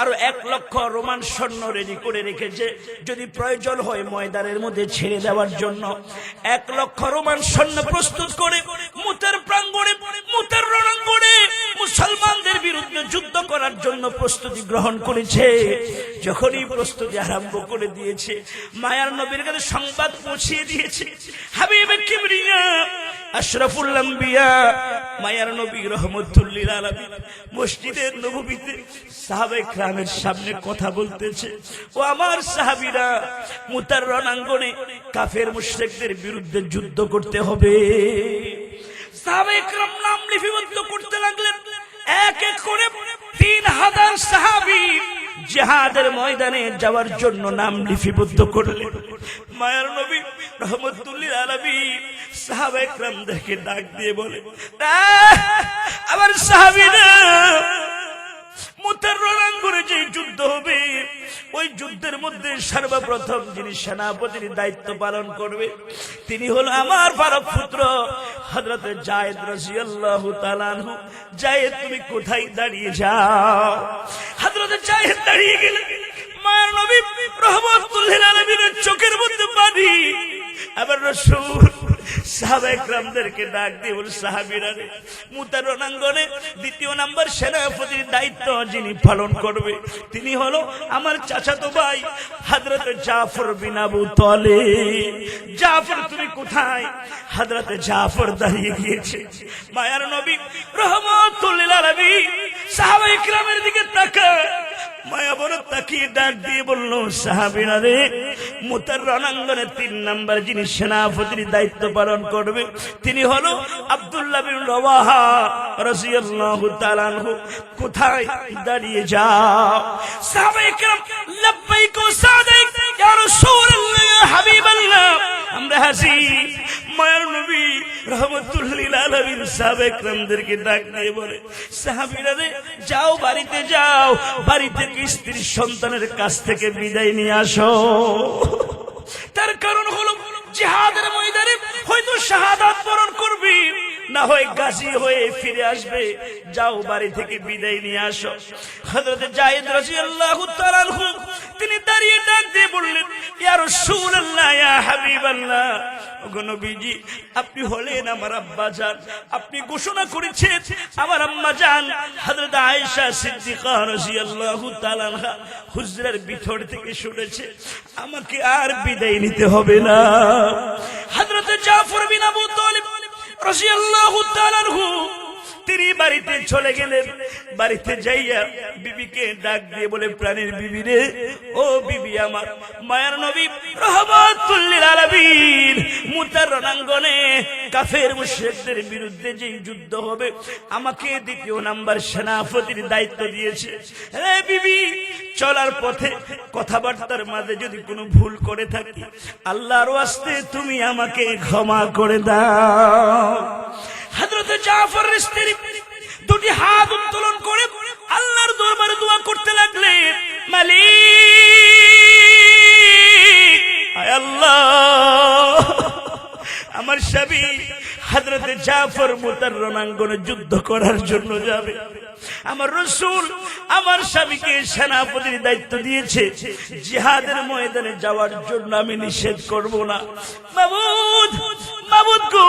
আর 1 লক্ষ রোমান সৈন্য রেডি করে রেখেছে যদি প্রয়োজন হয় ময়দানের মধ্যে ছেড়ে দেওয়ার জন্য। 1 লক্ষ রোমান সৈন্য প্রস্তুত করে মুতার প্রাঙ্গণে, মুতার রণাঙ্গনে মুসলমানদের বিরুদ্ধে যুদ্ধ করার জন্য প্রস্তুতি গ্রহণ করেছে। যখনই প্রস্তুতি আরম্ভ করে দিয়েছে, মায়ার নবীর কাছে সংবাদ পৌঁছিয়ে দিয়েছে, হাবিবে কিবরিয়া আশরাফুল আম্বিয়া মায়ার নবী রাহমাতুল লিল আলামিন মসজিদে নববীতে সাহাবায়ে কেরামের সামনে কথা বলতেছে, ও আমার সাহাবীরা, মুতার রণাঙ্গনে কাফের মুশরিকদের বিরুদ্ধে যুদ্ধ করতে হবে। সাহাবায়ে কেরাম নাম লিপিবদ্ধ করতে লাগলেন। 1 করে 3000 সাহাবী জিহাদের ময়দানে যাওয়ার জন্য নাম লিপিবদ্ধ করলেন। মায়ার নবী রাহমাতুল লিল আলামিন সাহাবায়ে কেরামদেরকে ডাক দিয়ে বলে, আমার সাহাবীরা, মুতার রণাঙ্গনে যে যুদ্ধ হবে, ওই যুদ্ধের মধ্যে সর্বপ্রথম যিনি সেনাপতির দায়িত্ব পালন করবে তিনি হলো আমার ফারুক পুত্র হযরত যায়েদ রাদিয়াল্লাহু তাআলা আনহু। যায়েদ, তুমি কোথায় দাঁড়িয়ে যাও? হযরত যায়েদ দাঁড়িয়ে গেলেন। মায়ার নবী রাহমাতুল লিল আলামিনের চোখের মধ্যে পানি। আবার রাসূল সাহাবায়ে কেরামদেরকে ডাক দিয়ে বলে, সাহাবীরা, মুতার রণাঙ্গনে 2 নাম্বার সেনাপতির দায়িত্ব যিনি পালন করবে তিনি হলো আমার চাচাতো ভাই হযরত জাফর বিন আবু তালিব। জাফর, তুমি কোথায়? হযরত জাফর দাঁড়িয়ে গিয়েছে। মায়ার নবী রাহমাতুল লিল আলামিন সাহাবায়ে কেরামের দিকে তাকায়, মায়া বড় তাকিয়ে ডাক দিয়ে বলল, সাহাবীরা রে, মুতার রণাঙ্গনে 3 নাম্বার যিনি সেনাপতির দায়িত্ব পালন করবে তিনি হলো আব্দুল্লাহ বিন রাওয়াহা রাদিয়াল্লাহু তাআলা আনহু কোথায় দাঁড়িয়ে যাও সাহাবায়ে কেরাম লাব্বাইক ওয়া সাদাইক ইয়া রাসূলুল্লাহ ইয়া হাবিবাল্লাহ আমরা হাজির মায়ের নবী রাহমাতুল লিল আলামিন সাহাবায়ে কেরামদেরকে ডাক দিয়ে বলে সাহাবীরা রে যাও বাড়িতে যাও বাড়ি থেকে স্ত্রী সন্তানের কাছ থেকে বিদায় নিয়ে আসো তার কারণ হলো জিহাদের ময়দানে হয়তো শাহাদাত বরণ করবে না হয় গাজী হয়ে ফিরে আসবে যাও বাড়ি থেকে বিদায় নিয়ে আসো হযরত যায়েদ রাদিয়াল্লাহু তাআলা আনহু তিনি দাঁড়িয়ে ডাক দিয়ে বললেন ইয়া রাসূলুল্লাহ ইয়া হাবিবাল্লাহ ওগো নবীজি আপনি হলেন আমার আব্বা জান আপনি ঘোষণা করেছেন আমার আম্মা জান হযরত আয়েশা সিদ্দিকা রাদিয়াল্লাহু তাআলা আনহা হুজরার ভিতর থেকে শুনেছে আমাকে আর বিদায় নিতে হবে না হযরত জাফর বিন আবু তালিব রাদিয়াল্লাহু তাআলা আনহু তিনি বাড়িতে চলে গেলেন বাড়িতে যাইয়া বিবিকে ডাক দিয়ে বলে প্রাণের বিবি রে ও বিবি আমার মায়ার নবী রাহমাতুল লিল আলামিন মুতার রণাঙ্গনে কাফের মুশরিকদের বিরুদ্ধে যে যুদ্ধ হবে আমাকে দ্বিতীয় নাম্বার সেনাপতির দায়িত্ব দিয়েছে হে বিবি চলার পথে কথাবার্তার মাঝে যদি কোনো ভুল করে থাকি আল্লাহর ওয়াস্তে তুমি আমাকে ক্ষমা করে দাও হযরত জাফর স্ত্রী দুটি হাত উত্তোলন করে আল্লাহর দরবারে দোয়া করতে লাগলেন মালিক আয় আল্লাহ আমার স্বামী হযরত জাফর মুতার রণাঙ্গনে যুদ্ধ করার জন্য যাবে আমার রাসূল আমার স্বামীকে সেনাপতির দায়িত্ব দিয়েছে জিহাদের ময়দানে যাওয়ার জন্য আমি নিষেধ করব না মাবুদ মাবুদ গো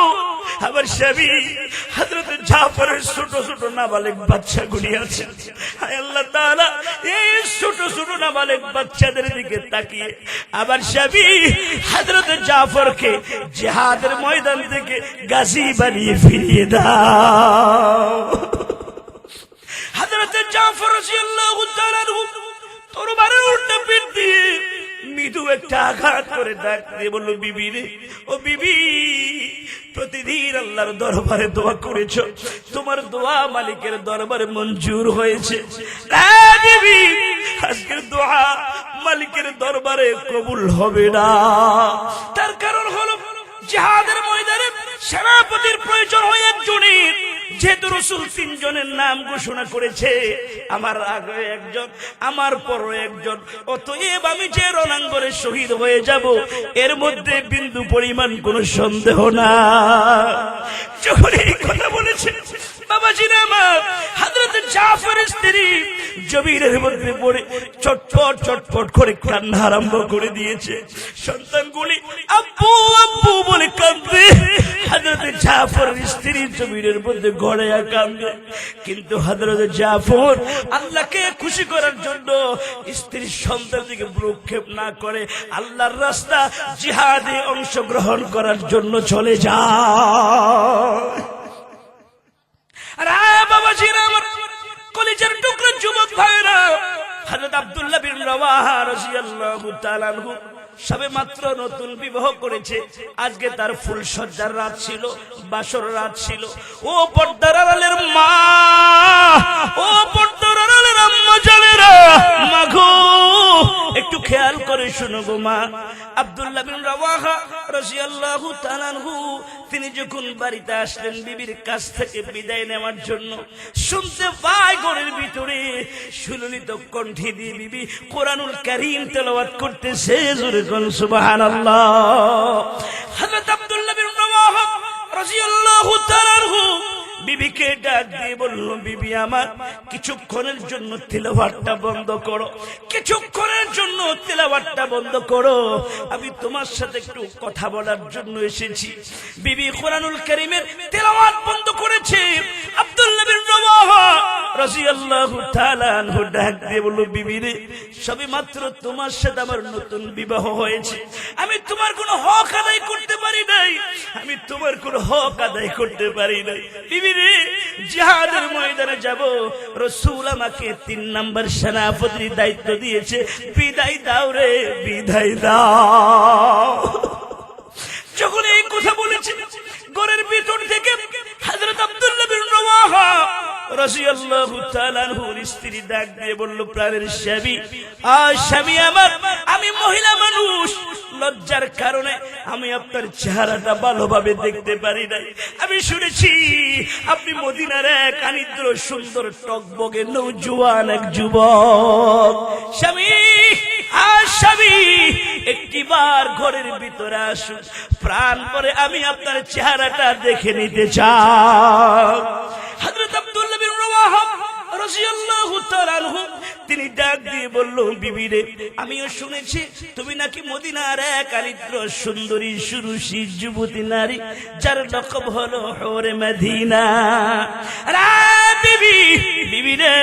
আমার স্বামী হযরত জাফরের ছোট ছোট নাবালেগ বাচ্চাগুলি আছে হায় আল্লাহ তাআলা এই ছোট ছোট নাবালেগ বাচ্চাদের দিকে তাকিয়ে আমার স্বামী হযরত জাফরকে জিহাদের ময়দান থেকে গাজী বানিয়ে ফিরিয়ে দাও হযরত জাফর রাদিয়াল্লাহু তাআলা তরবারের উল্টা পিঠ দিয়ে মৃদু একটা আঘাত করে ডাক দিয়ে বলল বিবি রে ও বিবি প্রতিদিন আল্লাহর দরবারে দোয়া করেছো তোমার দোয়া মালিকের দরবারে মঞ্জুর হয়েছে বিবি আজকের দোয়া মালিকের দরবারে কবুল হবে না তার কারণ হলো জিহাদের ময়দানে সেনাপতির প্রয়োজন হয় একজনের যেহেতু রাসূল তিনজনের নাম ঘোষণা করেছে আমার আগে একজন আমার পরও একজন অতএব আমি যে রণাঙ্গনে শহীদ হয়ে যাব এর মধ্যে বিন্দু পরিমাণ কোনো সন্দেহ না যখন এই কথা বলেছে বাবাজিরা আমার হযরত জাফরের স্ত্রী জমিনের মধ্যে পড়ে চটপট চটপট করে কান্না আরম্ভ করে দিয়েছে সন্তানগুলি আব্বু আব্বু বলে কাঁদবে হযরত জাফরের স্ত্রী জমিনের মধ্যে গড়াইয়া কাঁদবে কিন্তু হযরত জাফর আল্লাহকে খুশি করার জন্য স্ত্রীর সন্তানকে ভ্রুক্ষেপ না করে আল্লাহর রাস্তা জিহাদে অংশগ্রহণ করার জন্য চলে যায় আরে বাবাজিরা আমার কলিজার টুকরা যুবক ভাইরা হযরত আব্দুল্লাহ বিন রাওয়াহা রাদিয়াল্লাহু তাআলা আনহু সবে মাত্র নতুন বিবাহ করেছে আজকে তার ফুল সজ্জার রাত ছিল বাসর রাত ছিল ও পর্দার আড়ালের মা ও পর্দার আড়ালের আম্মা জানেরা মাগো একটু খেয়াল করে শুনো গো মা আব্দুল্লাহ বিন রাওয়াহা রাদিয়াল্লাহু তাআলা আনহু তিনি যখন বাড়িতে আসলেন বিবির কাছ থেকে বিদায় নেওয়ার জন্য শুনতে পায় ঘরের ভিতরে সুললিত কণ্ঠে দিয়ে বিবি কোরআনুল কারীম তেলাওয়াত করতেছে জোরে কোন সুবহানাল্লাহ হযরত আব্দুল্লাহ বিন রাওয়াহা রাদিয়াল্লাহু তাআলা আনহু বিবিকে ডাক দিয়ে বলল বিবি আমার কিছুক্ষণের জন্য তিলাওয়াতটা বন্ধ করো কিছুক্ষণের জন্য তিলাওয়াতটা বন্ধ করো আমি তোমার সাথে একটু কথা বলার জন্য এসেছি বিবি কোরআনুল কারীমের তিলাওয়াত বন্ধ করেছে আব্দুল্লাহ বিন রাওয়াহা রাদিয়াল্লাহু তাআলা আনহু ডাক দিয়ে বলল বিবি রে সবে মাত্র তোমার সাথে আমার নতুন বিবাহ হয়েছে আমি তোমার কোনো হক আদায় করতে পারি নাই আমি তোমার কোনো হক আদায় করতে পারি নাই বিবি রে জিহাদের ময়দানে যাব রাসূল আমাকে 3 নাম্বার সেনাপতির দায়িত্ব দিয়েছে বিদায় দাও রে বিদায় দাও যখন এই কথা বলেছে ঘরের ভিতর থেকে হযরত আব্দুল্লাহ বিন রাওয়াহা রাদিয়াল্লাহু তাআলা আনহুর স্ত্রী ডাক দিয়ে বলল, প্রাণের স্বামী, স্বামী আমার, আমি মহিলা মানুষ, লজ্জার কারণে আমি আপনার চেহারাটা ভালোভাবে দেখতে পারি নাই। আমি শুনেছি আপনি মদিনার এক আনিদ্র সুন্দর টকবগে নৌজওয়ান এক যুবক। স্বামী, স্বামী, একটিবার ঘরের ভিতরে আসুন, প্রাণ পরে আমি আপনার চেহারাটা দেখে নিতে চাই। হযরত আব্দুল্লাহ বিন রাওয়াহা রাদিয়াল্লাহু তাআলা আনহু তিনি ডাক দিয়ে বলল, বিবি রে, আমিও শুনেছি তুমি নাকি মদিনার এক আলিদ্র সুন্দরী সুরুষী যুবতী নারী, যার লকব হলো হুরে মদিনা। বিবি, বিবি রে,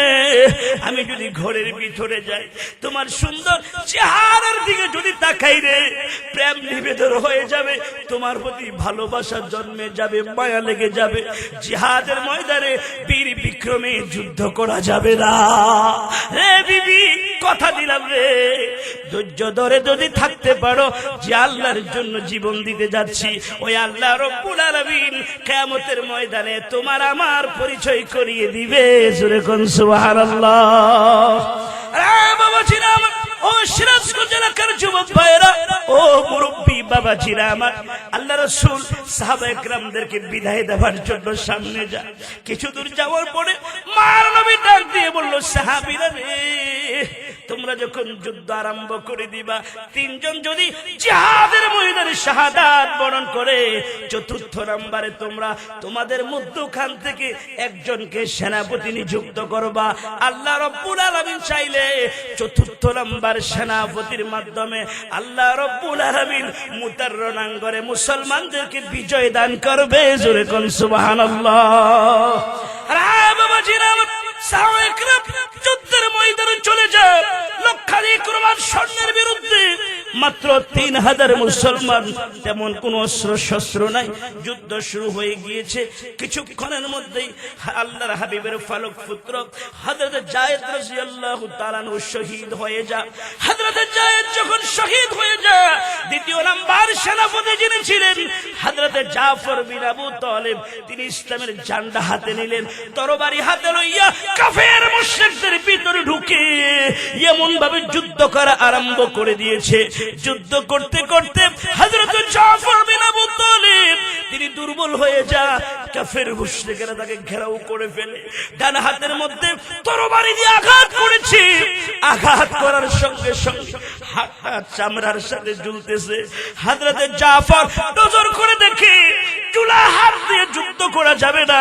আমি যদি ঘরের ভিতরে যাই, তোমার সুন্দর চেহারার দিকে যদি তাকাই রে, প্রেম নিবেদন হয়ে যাবে, তোমার প্রতি ভালোবাসা জন্মে যাবে, মায়া লেগে যাবে। জিহাদের ময়দানে বীর বিক্রমে যুদ্ধ করা যাবে না রে বিবি, কথা দিলাম রে, ধৈর্য ধরে যদি থাকতে পারো, যে আল্লাহর জন্য জীবন দিতে যাচ্ছি, ওই আল্লাহ রব্বুল আলামিন কিয়ামতের ময়দানে তোমার আমার পরিচয় করিয়ে দিবে। জোরে কোন সুবহানাল্লাহ। আরে বাবাজিরা আমার, ও সিরাজগঞ্জ এলাকার যুবক ভাইরা, ও মুরব্বী বাবাজিরা আমার, আল্লাহ রাসূল সাহাবায়ে কেরামদেরকে বিদায় দেওয়ার জন্য সামনে যায়। কিছু দূর যাওয়ার পরে মার নবী ডাক দিয়ে বলল, সাহাবীরা রে, তোমরা যখন যুদ্ধ আরম্ভ করে দিবা, তিনজন যদি জিহাদের ময়দানে শাহাদাত বরণ করে, চতুর্থ নম্বরে তোমরা তোমাদের মধ্যখান থেকে একজনকে সেনাপতি নিযুক্ত করবা। আল্লাহ রব্বুল আলামিন চাইলে চতুর্থ নম্বর সেনাপতির মাধ্যমে আল্লাহ রব্বুল আলামিন মুতার রণাঙ্গনে মুসলমানদেরকে বিজয় দান করবে। জোরে কোন সুবহানাল্লাহ। আরে বাবাজিরা, সাহাবায়ে কেরাম যুদ্ধের ময়দানে চলে যায়, লক্ষাধিক রোমান সৈন্যের বিরুদ্ধে মাত্র 3000 মুসলমান, তেমন কোন অস্ত্র শস্ত্র নাই। যুদ্ধ শুরু হয়ে গিয়েছে। কিছুক্ষণের মধ্যেই আল্লাহর হাবিবের ফালক পুত্র হযরত যায়েদ রাদিয়াল্লাহু তাআলা আনহু শহীদ হয়ে যায়। হযরত যায়েদ যখন শহীদ হয়ে যায়, দ্বিতীয় নাম্বার সেনাপতি যিনি ছিলেন হযরত জাফর বিন আবু তালিব, তিনি ইসলামের ঝান্ডা হাতে নিলেন, তরবারি হাতে লইয়া কাফের মুশরিকদের ভিতরে ঢুকে এমন ভাবে যুদ্ধ করা আরম্ভ করে দিয়েছে। যুদ্ধ করতে করতে হযরত জাফর বিন আবু তালিব তিনি দুর্বল হয়ে যায়। কাফের মুশরিকরা তাকে ঘেরাও করে ফেলে, ডান হাতের মধ্যে তরবারি দিয়ে আঘাত করেছে। আঘাত করার সঙ্গে সঙ্গে হাতটা চামড়ার সাথে ঝুলতেছে। হযরত জাফর নজর করে দেখে চুলা হাত দিয়ে যুদ্ধ করা যাবে না,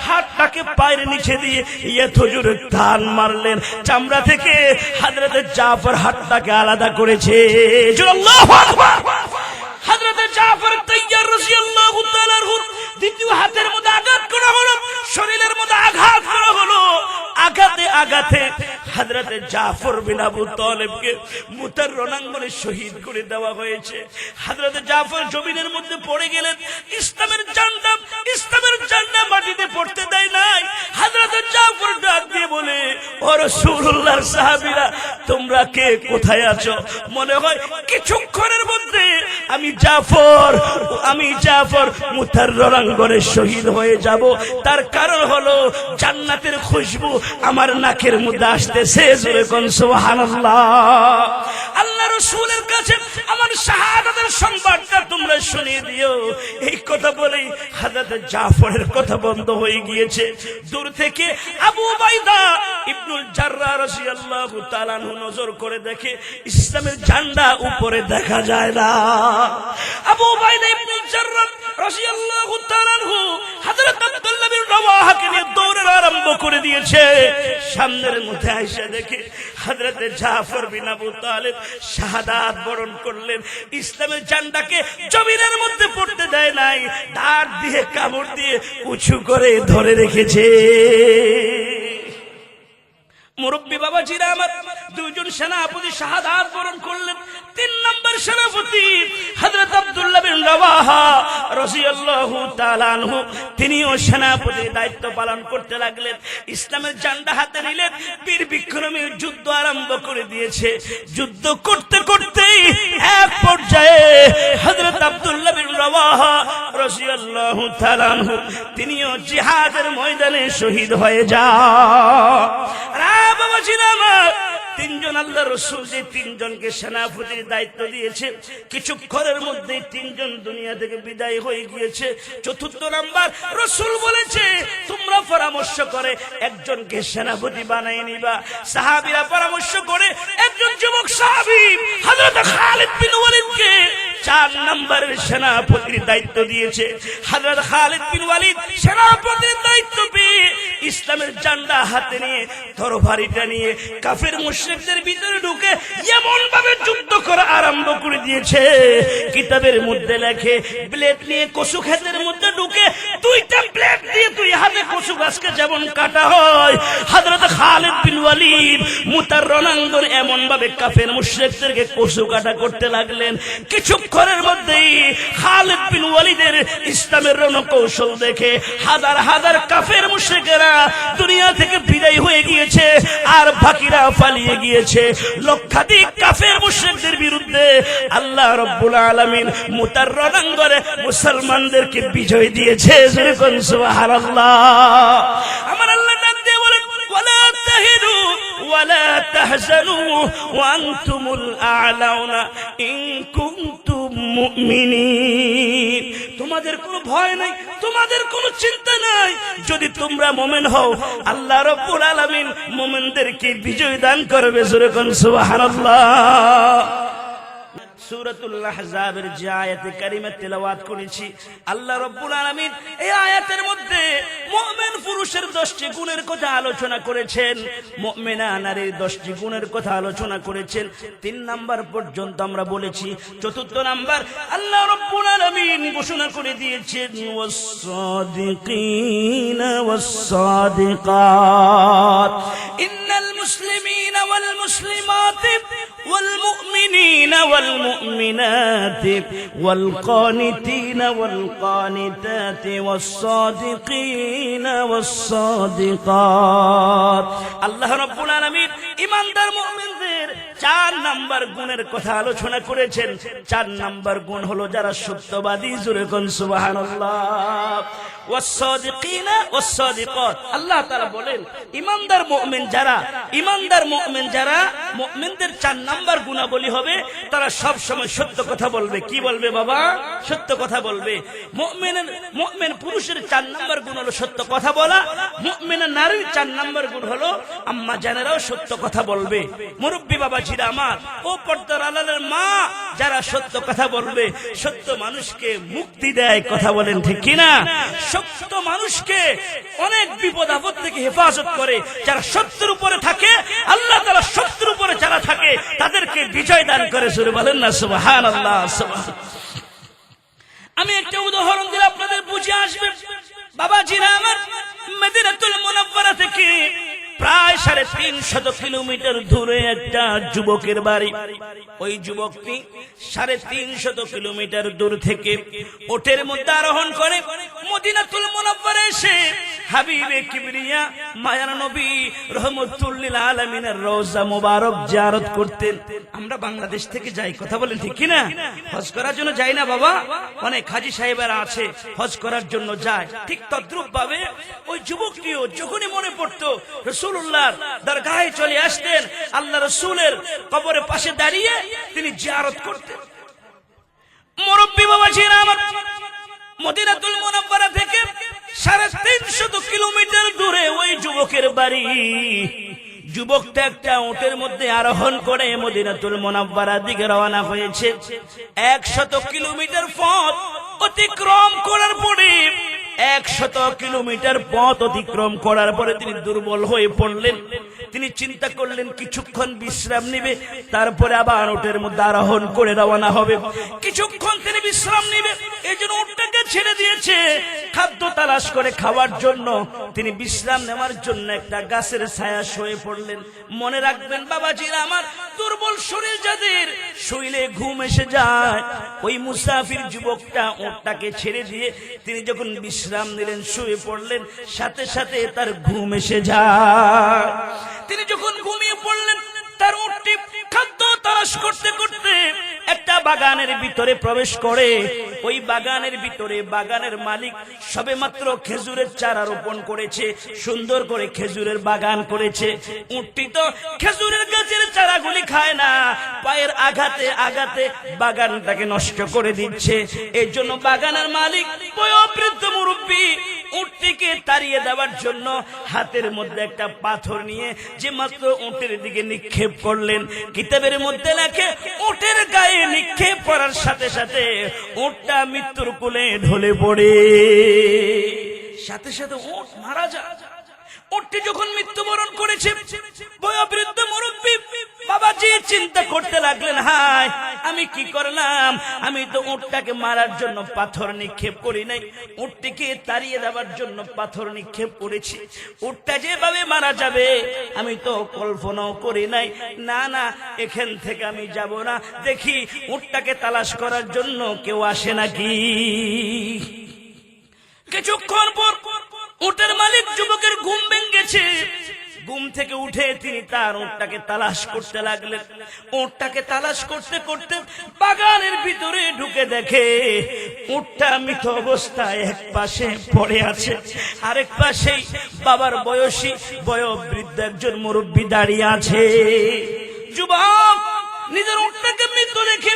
হাতটাকে পায়ের নিচে দিয়ে এত জোরে টান মারলেন, চামড়া থেকে হযরত জাফর হাতটাকে আলাদা করেছে। আল্লাহু আকবার। হযরত জাফর তাইয়ার রাদিয়াল্লাহু তাআলা আনহু দ্বিতীয় হাতের মধ্যে আঘাত করা হলো, শরীরের মধ্যে আঘাত করা হলো। আঘাতে আঘাতে হযরত জাফর বিন আবু তালিবকে মুতার রণাঙ্গনে শহীদ করে দেওয়া হয়েছে। হযরত জাফর জমিনের মধ্যে পড়ে গেলেন। ইসলামের ঝান্ডা মাটিতে পড়তে দেয় নাই। হযরত জাফর ডাক দিয়ে বলে, ও রাসূলুল্লাহর সাহাবীরা, তোমরা কে কোথায় আছো? মনে হয় কিছুক্ষণের মধ্যে আমি জাফর মুতার রণাঙ্গনে শহীদ হয়ে যাব। তার কারণ হলো জান্নাতের খুশবু আমার নাকের মধ্যে আসতেছে। জোরে কোন সুবহানাল্লাহ। আল্লাহ রাসূলের কাছে আমার শাহাদাতের সংবাদটা তোমরা শুনিয়ে দিও। এই কথা বলেই হযরত জাফরের কথা বন্ধ হয়ে গিয়েছে। দূর থেকে আবু উবাইদা ইবনুল জাররাহ রাদিয়াল্লাহু তাআলা আনহু নজর করে দেখে ইসলামের ঝান্ডা উপরে দেখা যায় না। আবু উবাইদা ইবনুল জাররাহ রাদিয়াল্লাহু তাআলা আনহু হযরত আব্দুল্লাহ বিন রাওয়াহাকে নিয়ে দৌড় আরম্ভ করে দিয়েছে। সামনের মধ্যে আয়েশা দেখে হযরত জাফর বিন আবু তালিব শাহাদাত বরণ করলেন। ইসলামের ঝান্ডাকে জমিনের মধ্যে পড়তে দেয় নাই, দাঁত দিয়ে কামড় দিয়ে উঁচু করে ধরে রেখেছে। মুরব্বী বাবাজিরা আমার, দুইজন সেনাপতি শাহাদাত বরণ করলেন। 3 নম্বর সেনাপতি হযরত আব্দুল্লাহ বিন রাওয়াহা রাদিয়াল্লাহু তাআলা আনহু তিনিও সেনাপতির দায়িত্ব পালন করতে লাগলেন। ইসলামের ঝান্ডা হাতে নিলেন, বীর বিক্রমীর যুদ্ধ আরম্ভ করে দিয়েছে। যুদ্ধ করতে করতেই এক পর্যায়ে হযরত আব্দুল্লাহ বিন রাওয়াহা রাদিয়াল্লাহু তাআলা আনহু তিনিও জিহাদের ময়দানে শহীদ হয়ে যান। তিনজন আল্লাহ রাসূল যে তিনজনকে সেনাপতির দায়িত্ব দিয়েছে, কিছুক্ষণের মধ্যেই তিনজন দুনিয়া থেকে বিদায় হয়ে গিয়েছে। চতুর্থ নাম্বার রাসূল বলেছে তোমরা পরামর্শ করে একজনকে সেনাপতি বানাই নিবা। সাহাবীরা পরামর্শ করে একজন যুবক সাহাবী হযরত খালিদ বিন ওয়ালিদকে 4 নম্বরের সেনাপতির দায়িত্ব দিয়েছে। হযরত খালিদ বিন ওয়ালিদ সেনাপতির দায়িত্ব পেয়ে ইসলামের ঝান্ডা হাতে নিয়ে তরবারিটা নিয়ে কাফের মুশরিকদের ভিতরে ঢুকে এমন ভাবে যুদ্ধ করা আরম্ভ করে দিয়েছে, কিতাবের মধ্যে লেখে ব্লেড নিয়ে কচু ক্ষেতের মধ্যে ঢুকে 2টা ব্লেড দিয়ে 2 হাতে কচু গাছকে যেমন কাটা হয়, হযরত খালিদ বিন ওয়ালিদ মুতার রণাঙ্গন এমন ভাবে কাফের মুশরিকদেরকে কচু কাটা করতে লাগলেন। কিছুক্ষণের মধ্যেই খালিদ বিন ওয়ালিদের ইসলামের রণকৌশল দেখে হাজার হাজার কাফের মুশরিকেরা দুনিয়া থেকে বিদায় হয়ে গিয়েছে, আর বাকিরা পালিয়ে গিয়েছে। লক্ষাধিক কাফের মুশরিকদের বিরুদ্ধে আল্লাহ রাব্বুল আলামিন মুতার রণাঙ্গনে মুসলমানদেরকে বিজয় দিয়েছে। সুবহানাল্লাহ। আমার আল্লাহ ডাক দিয়ে বলেন ওয়ালা তাহিনু ওয়ালা তাহজানু ওয়া আনতুমুল আ'লাউনা ইন কুনতুম মুমিনিন। তোমাদের কোনো ভয় নাই, তোমাদের কোনো চিন্তা নাই, যদি তোমরা মুমিন হও আল্লাহ রাব্বুল আলামিন মুমিনদেরকে বিজয় দান করবে। জোরে কোন সুবহানাল্লাহ। সূরাতুল আহজাবের যে আয়াতে কারিমা তেলাওয়াত করেছি, আল্লাহ রাব্বুল আলামিন এই আয়াতের মধ্যে মুমিন পুরুষের 10টি গুণের কথা আলোচনা করেছেন, মুমিনা নারীর 10টি গুণের কথা আলোচনা করেছেন। 3 নাম্বার পর্যন্ত আমরা বলেছি। 4র্থ নাম্বার আল্লাহ রাব্বুল আলামিন ঘোষণা করে দিয়েছেন ওয়াস-সাদিকিনা ওয়াস-সাদিকাত ইন্নাল মুসলিমিনা ওয়াল মুসলিমাত ওয়াল মুমিনিনা ওয়াল المؤمنات والقانتين والقانتات والصادقين والصادقات। আল্লাহ রাব্বুল আলামিন ঈমানদার মুমিনদের 4 নাম্বার গুণের কথা আলোচনা করেছেন। 4 নাম্বার গুণ হলো যারা সত্যবাদী। জোরে কোন সুবহানাল্লাহ। ওয়াস-সাদিকিনা ওয়াস-সাদিকাত। আল্লাহ তাআলা বলেন ঈমানদার মুমিন যারা মুমিনদের 4 নাম্বার গুণাবলী হবে, তারা সব সময় সত্য কথা বলবে। কি বলবে বাবা? সত্য কথা বলবে। মুমিন পুরুষের 4 নাম্বার গুণ হলো সত্য কথা বলা। মুমিনা নারীর 4 নাম্বার গুণ হলো আম্মা জানেরাও সত্য কথা বলবে। মুরব্বি বাবাজিরা আমার, ও পর্দার আড়ালের মা, যারা সত্য কথা বলবে, সত্য মানুষকে মুক্তি দেয়। কথা বলেন ঠিক কিনা? সত্য মানুষকে অনেক বিপদ আপদ থেকে হেফাজত করে। যারা সত্যের উপরে থাকে আল্লাহ তাআলা সত্যের উপরে যারা থাকে তাদেরকে বিজয় দান করে। সুরে বলেন না সুবহানাল্লাহ। আমি একটা উদাহরণ দিলে আপনাদের বুঝে আসবে। বাবাজিরা আমার, মদিনাতুল মুনাওয়ারা থেকে প্রায় 350 কিলোমিটার দূরে একটা যুবকের বাড়ি। ওই যুবকটি 350 কিলোমিটার দূর থেকে ওটের মধ্যে আরোহণ করে মদিনাতুল মুনাওয়ারা এসে হাবিবে কিবরিয়া মায়ার নবী রহমতুল লিল আলামিনের রওজা মুবারক জিয়ারত করতেন। আমরা বাংলাদেশ থেকে যাই, কথা বলেন ঠিক কিনা? হজ করার জন্য যাই না বাবা? অনেক হাজী সাহেবেরা আছে হজ করার জন্য যায়। ঠিক তদ্রুপ ভাবে ওই যুবকটিও যখনই মনে পড়তো রাসূলুল্লাহর দরগাহে চলে আসতেন, আল্লাহ রাসূলের কবরের পাশে দাঁড়িয়ে তিনি জিয়ারত করতেন। মুরব্বি বাবাজিরা আমার, মদিনাতুল মুনাওয়ারা থেকে 350 কিলোমিটার দূরে ওই যুবকের বাড়ি। যুবকটা একটা উটের মধ্যে আরোহণ করে মদিনাতুল মুনাওয়ারার দিকে রওনা হয়েছে। 100 কিলোমিটার পথ অতিক্রম করার পরে 100 কিলোমিটার পথ অতিক্রম করার পরে তিনি দুর্বল হয়ে পড়লেন। তিনি চিন্তা করলেন কিছুক্ষণ বিশ্রাম নেবে, তারপরে আবার উটের মধ্যে আরোহণ করে রওনা হবে। কিছুক্ষণ তিনি বিশ্রাম নেবে, এই জন্য উটটাকে ছেড়ে দিয়েছে খাদ্য তালাশ করে খাওয়ার জন্য। তিনি বিশ্রাম নেওয়ার জন্য একটা গাছের ছায়া শুয়ে পড়লেন। মনে রাখবেন বাবাজিরা আমার, দুর্বল শরীর যাদের শুইলে ঘুম এসে যায়, ওই মুসাফির যুবকটা উটটাকে ছেড়ে দিয়ে তিনি যখন বিশ্রাম নিলেন, শুয়ে পড়লেন, সাথে সাথে তার ঘুম এসে যায়। তিনি যখন ঘুমিয়ে পড়লেন, তার উটটি খাদ্য তালাশ করতে করতে একটা বাগানের ভিতরে প্রবেশ করে। ওই বাগানের ভিতরে বাগানের মালিক সবেমাত্র খেজুরের চারা রোপণ করেছে, সুন্দর করে খেজুরের বাগান করেছে। উটটি তো খেজুরের গাছের চারাগুলি খায় না, পায়ের আঘাতে আঘাতে বাগানটাকে নষ্ট করে দিচ্ছে। এই জন্য বাগানের মালিক বয়োবৃদ্ধ মুরব্বী উটটিকে তাড়িয়ে দেওয়ার জন্য হাতের মধ্যে একটা পাথর নিয়ে যে মাত্র উটের দিকে নিক্ষেপ করলেন। কিতাবের মধ্যে লেখে উটের গায়ে নিক্ষেপ করার সাথে সাথে উটটা মৃত্যুর কোলে ঢলে পড়ে, সাথে সাথে উট মারা যায়। উটটি যখন মৃত্যুবরণ করেছে, বয়োবৃদ্ধ মুরব্বী বাবাজি চিন্তা করতে লাগলেন, হায় আমি কি করলাম, আমি তো উটটাকে মারার জন্য পাথর নিক্ষেপ করি নাই, উটটিকে তাড়িয়ে দেওয়ার জন্য পাথর নিক্ষেপ করেছি। উটটা যেভাবে মারা যাবে আমি তো কল্পনাও করি নাই। না না, এখান থেকে আমি যাব না, দেখি উটটাকে তালাশ করার জন্য কেউ আসে নাকি। কিছুক্ষণ পর উটের মালিক যুবকের ঘুম ভেঙেছে। ঘুম থেকে উঠে তিনি তার উটটাকে তালাশ করতে লাগলেন। উটটাকে তালাশ করতে করতে বাগানের ভিতরে ঢুকে দেখে উটটা মৃত অবস্থায় এক পাশে পড়ে আছে, আরেক পাশে বাবার বয়সী বয়োবৃদ্ধ একজন মুরব্বী দাঁড়িয়ে আছে। যুবক নিজের উটটাকে মৃত দেখে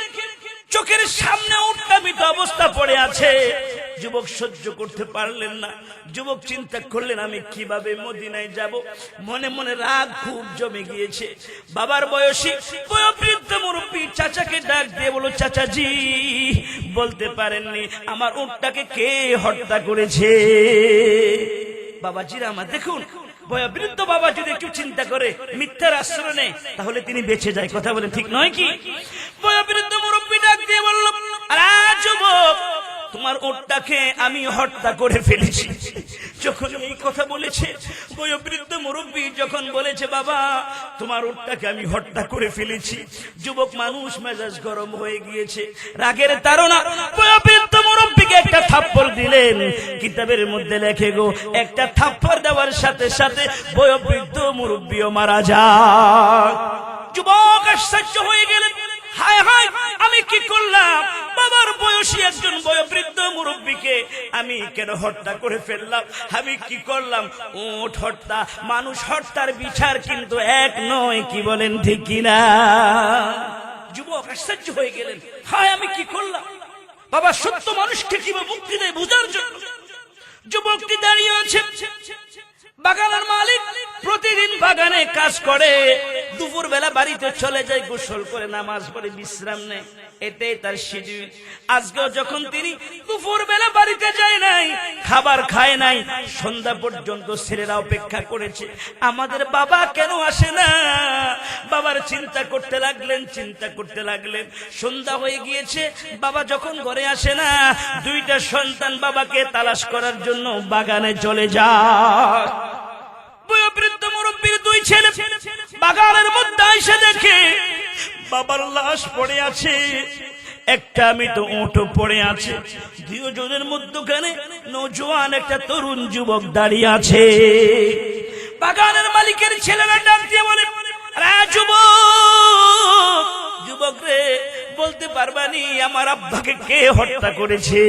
চোখের সামনে উটটা মৃত অবস্থা পড়ে আছে। যুবক সহ্য করতে পারলেন না। যুবক চিন্তা করলেন, আমি কিভাবে মদিনায় যাব। মনে মনে রাগ খুব জমে গিয়েছে। বাবার বয়সী বয়োবৃদ্ধ মুরব্বী চাচাকে ডাক দিয়ে বলো, চাচাজি বলতে পারেননি আমার উটটাকে কে হত্যা করেছে? বাবাজিরা আমার দেখুন, বয়োবৃদ্ধ বাবা যদি একটু চিন্তা করে মিথ্যার আশ্রয় নেয় তাহলে তিনি বেঁচে যায়। কথা বলে ঠিক নয় কি? বয়োবৃদ্ধ মুরব্বী ডাক দিয়ে বলল, আরে যুবক, তোমার উটটাকে আমি হত্যা করে ফেলেছি। যখন এই কথা বলেছে, বয়োবৃদ্ধ মুরব্বী যখন বলেছে বাবা তোমার উটটাকে আমি হত্যা করে ফেলেছি, যুবক মানুষ মেজাজ গরম হয়ে গিয়েছে, রাগের তাড়না বয়োবৃদ্ধ মুরব্বীকে একটা থাপ্পড় দিলেন। কিতাবের মধ্যে লেখে গো, একটা থাপ্পড় দেওয়ার সাথে সাথে বয়োবৃদ্ধ মুরব্বীও মারা যায়। যুবক আশ্চর্য হয়ে গেলেন, হায় হায় আমি কি করলাম? বাবার বয়সী একজন বয়োবৃদ্ধ মুরব্বীকে আমি কেন হত্যা করে ফেললাম? আমি কি করলাম? উট হত্যা, মানুষ হত্যার বিচার কিন্তু এক নয়, কি বলেন ঠিক কিনা? যুবক আশ্চর্য হয়ে গেলেন, হায় আমি কি করলাম? বাবা সত্য মানুষকে কিভাবে মুক্তি দেয় বোঝার জন্য যুবকটি দাঁড়িয়ে আছে। বাগানের মালিক প্রতিদিন বাগানে কাজ করে, দুপুর বেলা বাড়িতে চলে যায়, গোসল করে নামাজ পড়ে বিশ্রাম নেয়, এটাই তার শিডিউল। আজকেও যখন তিনি দুপুর বেলা বাড়িতে যায় নাই, খাবার খায় নাই, সন্ধ্যা পর্যন্ত ছেলেরা অপেক্ষা করেছে, আমাদের বাবা কেন আসে না? বাবার চিন্তা করতে লাগলেন, চিন্তা করতে লাগলেন। সন্ধ্যা হয়ে গিয়েছে, বাবা যখন ঘরে আসে না, দুইটা সন্তান বাবাকে তালাশ করার জন্য বাগানে চলে যায়। বয়োবৃদ্ধ মুরব্বীর দুই ছেলে বাগানের মধ্যে এসে দেখে বাবার লাশ পড়ে আছে, একটা মৃত উট পড়ে আছে, দুজনের মধ্যখানে নওজোয়ান একটা তরুণ যুবক দাঁড়িয়ে আছে। বাগানের মালিকের ছেলেরা ডাক দিয়ে বলে, আরে যুবক, যুবক রে বলতে পারবানি আমার আব্বাকে কে হত্যা করেছে?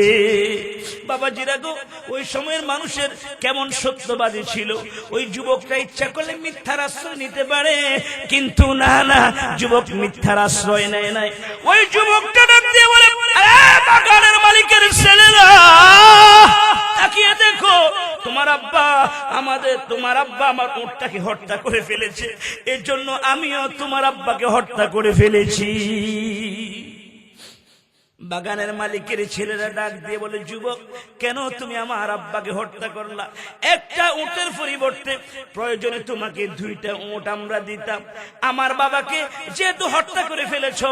বাবাজিরা গো, ওই সময়ের মানুষের কেমন সত্যবাদী ছিল। ওই যুবকটা ইচ্ছা করলে মিথ্যার আশ্রয় নিতে পারে, কিন্তু না না, যুবক মিথ্যার আশ্রয় নেয় নাই। ওই যুবকটা ডাক দিয়ে বলে, আরে বাগানের মালিকের ছেলেরা তাকিয়ে দেখো, তোমার আব্বা আমার উটটাকে হত্যা করে ফেলেছে, এর জন্য আমিও তোমার আব্বাকে হত্যা করে ফেলেছি। বাগানের মালিকের ছেলেরা ডাক দিয়ে বলে, যুবক, কেন তুমি আমার আব্বাকে হত্যা করলা? একটা উটের পরিবর্তে প্রয়োজনে তোমাকে 2টা উট আমরা দিতাম। আমার বাবাকে যেহেতু হত্যা করে ফেলেছো,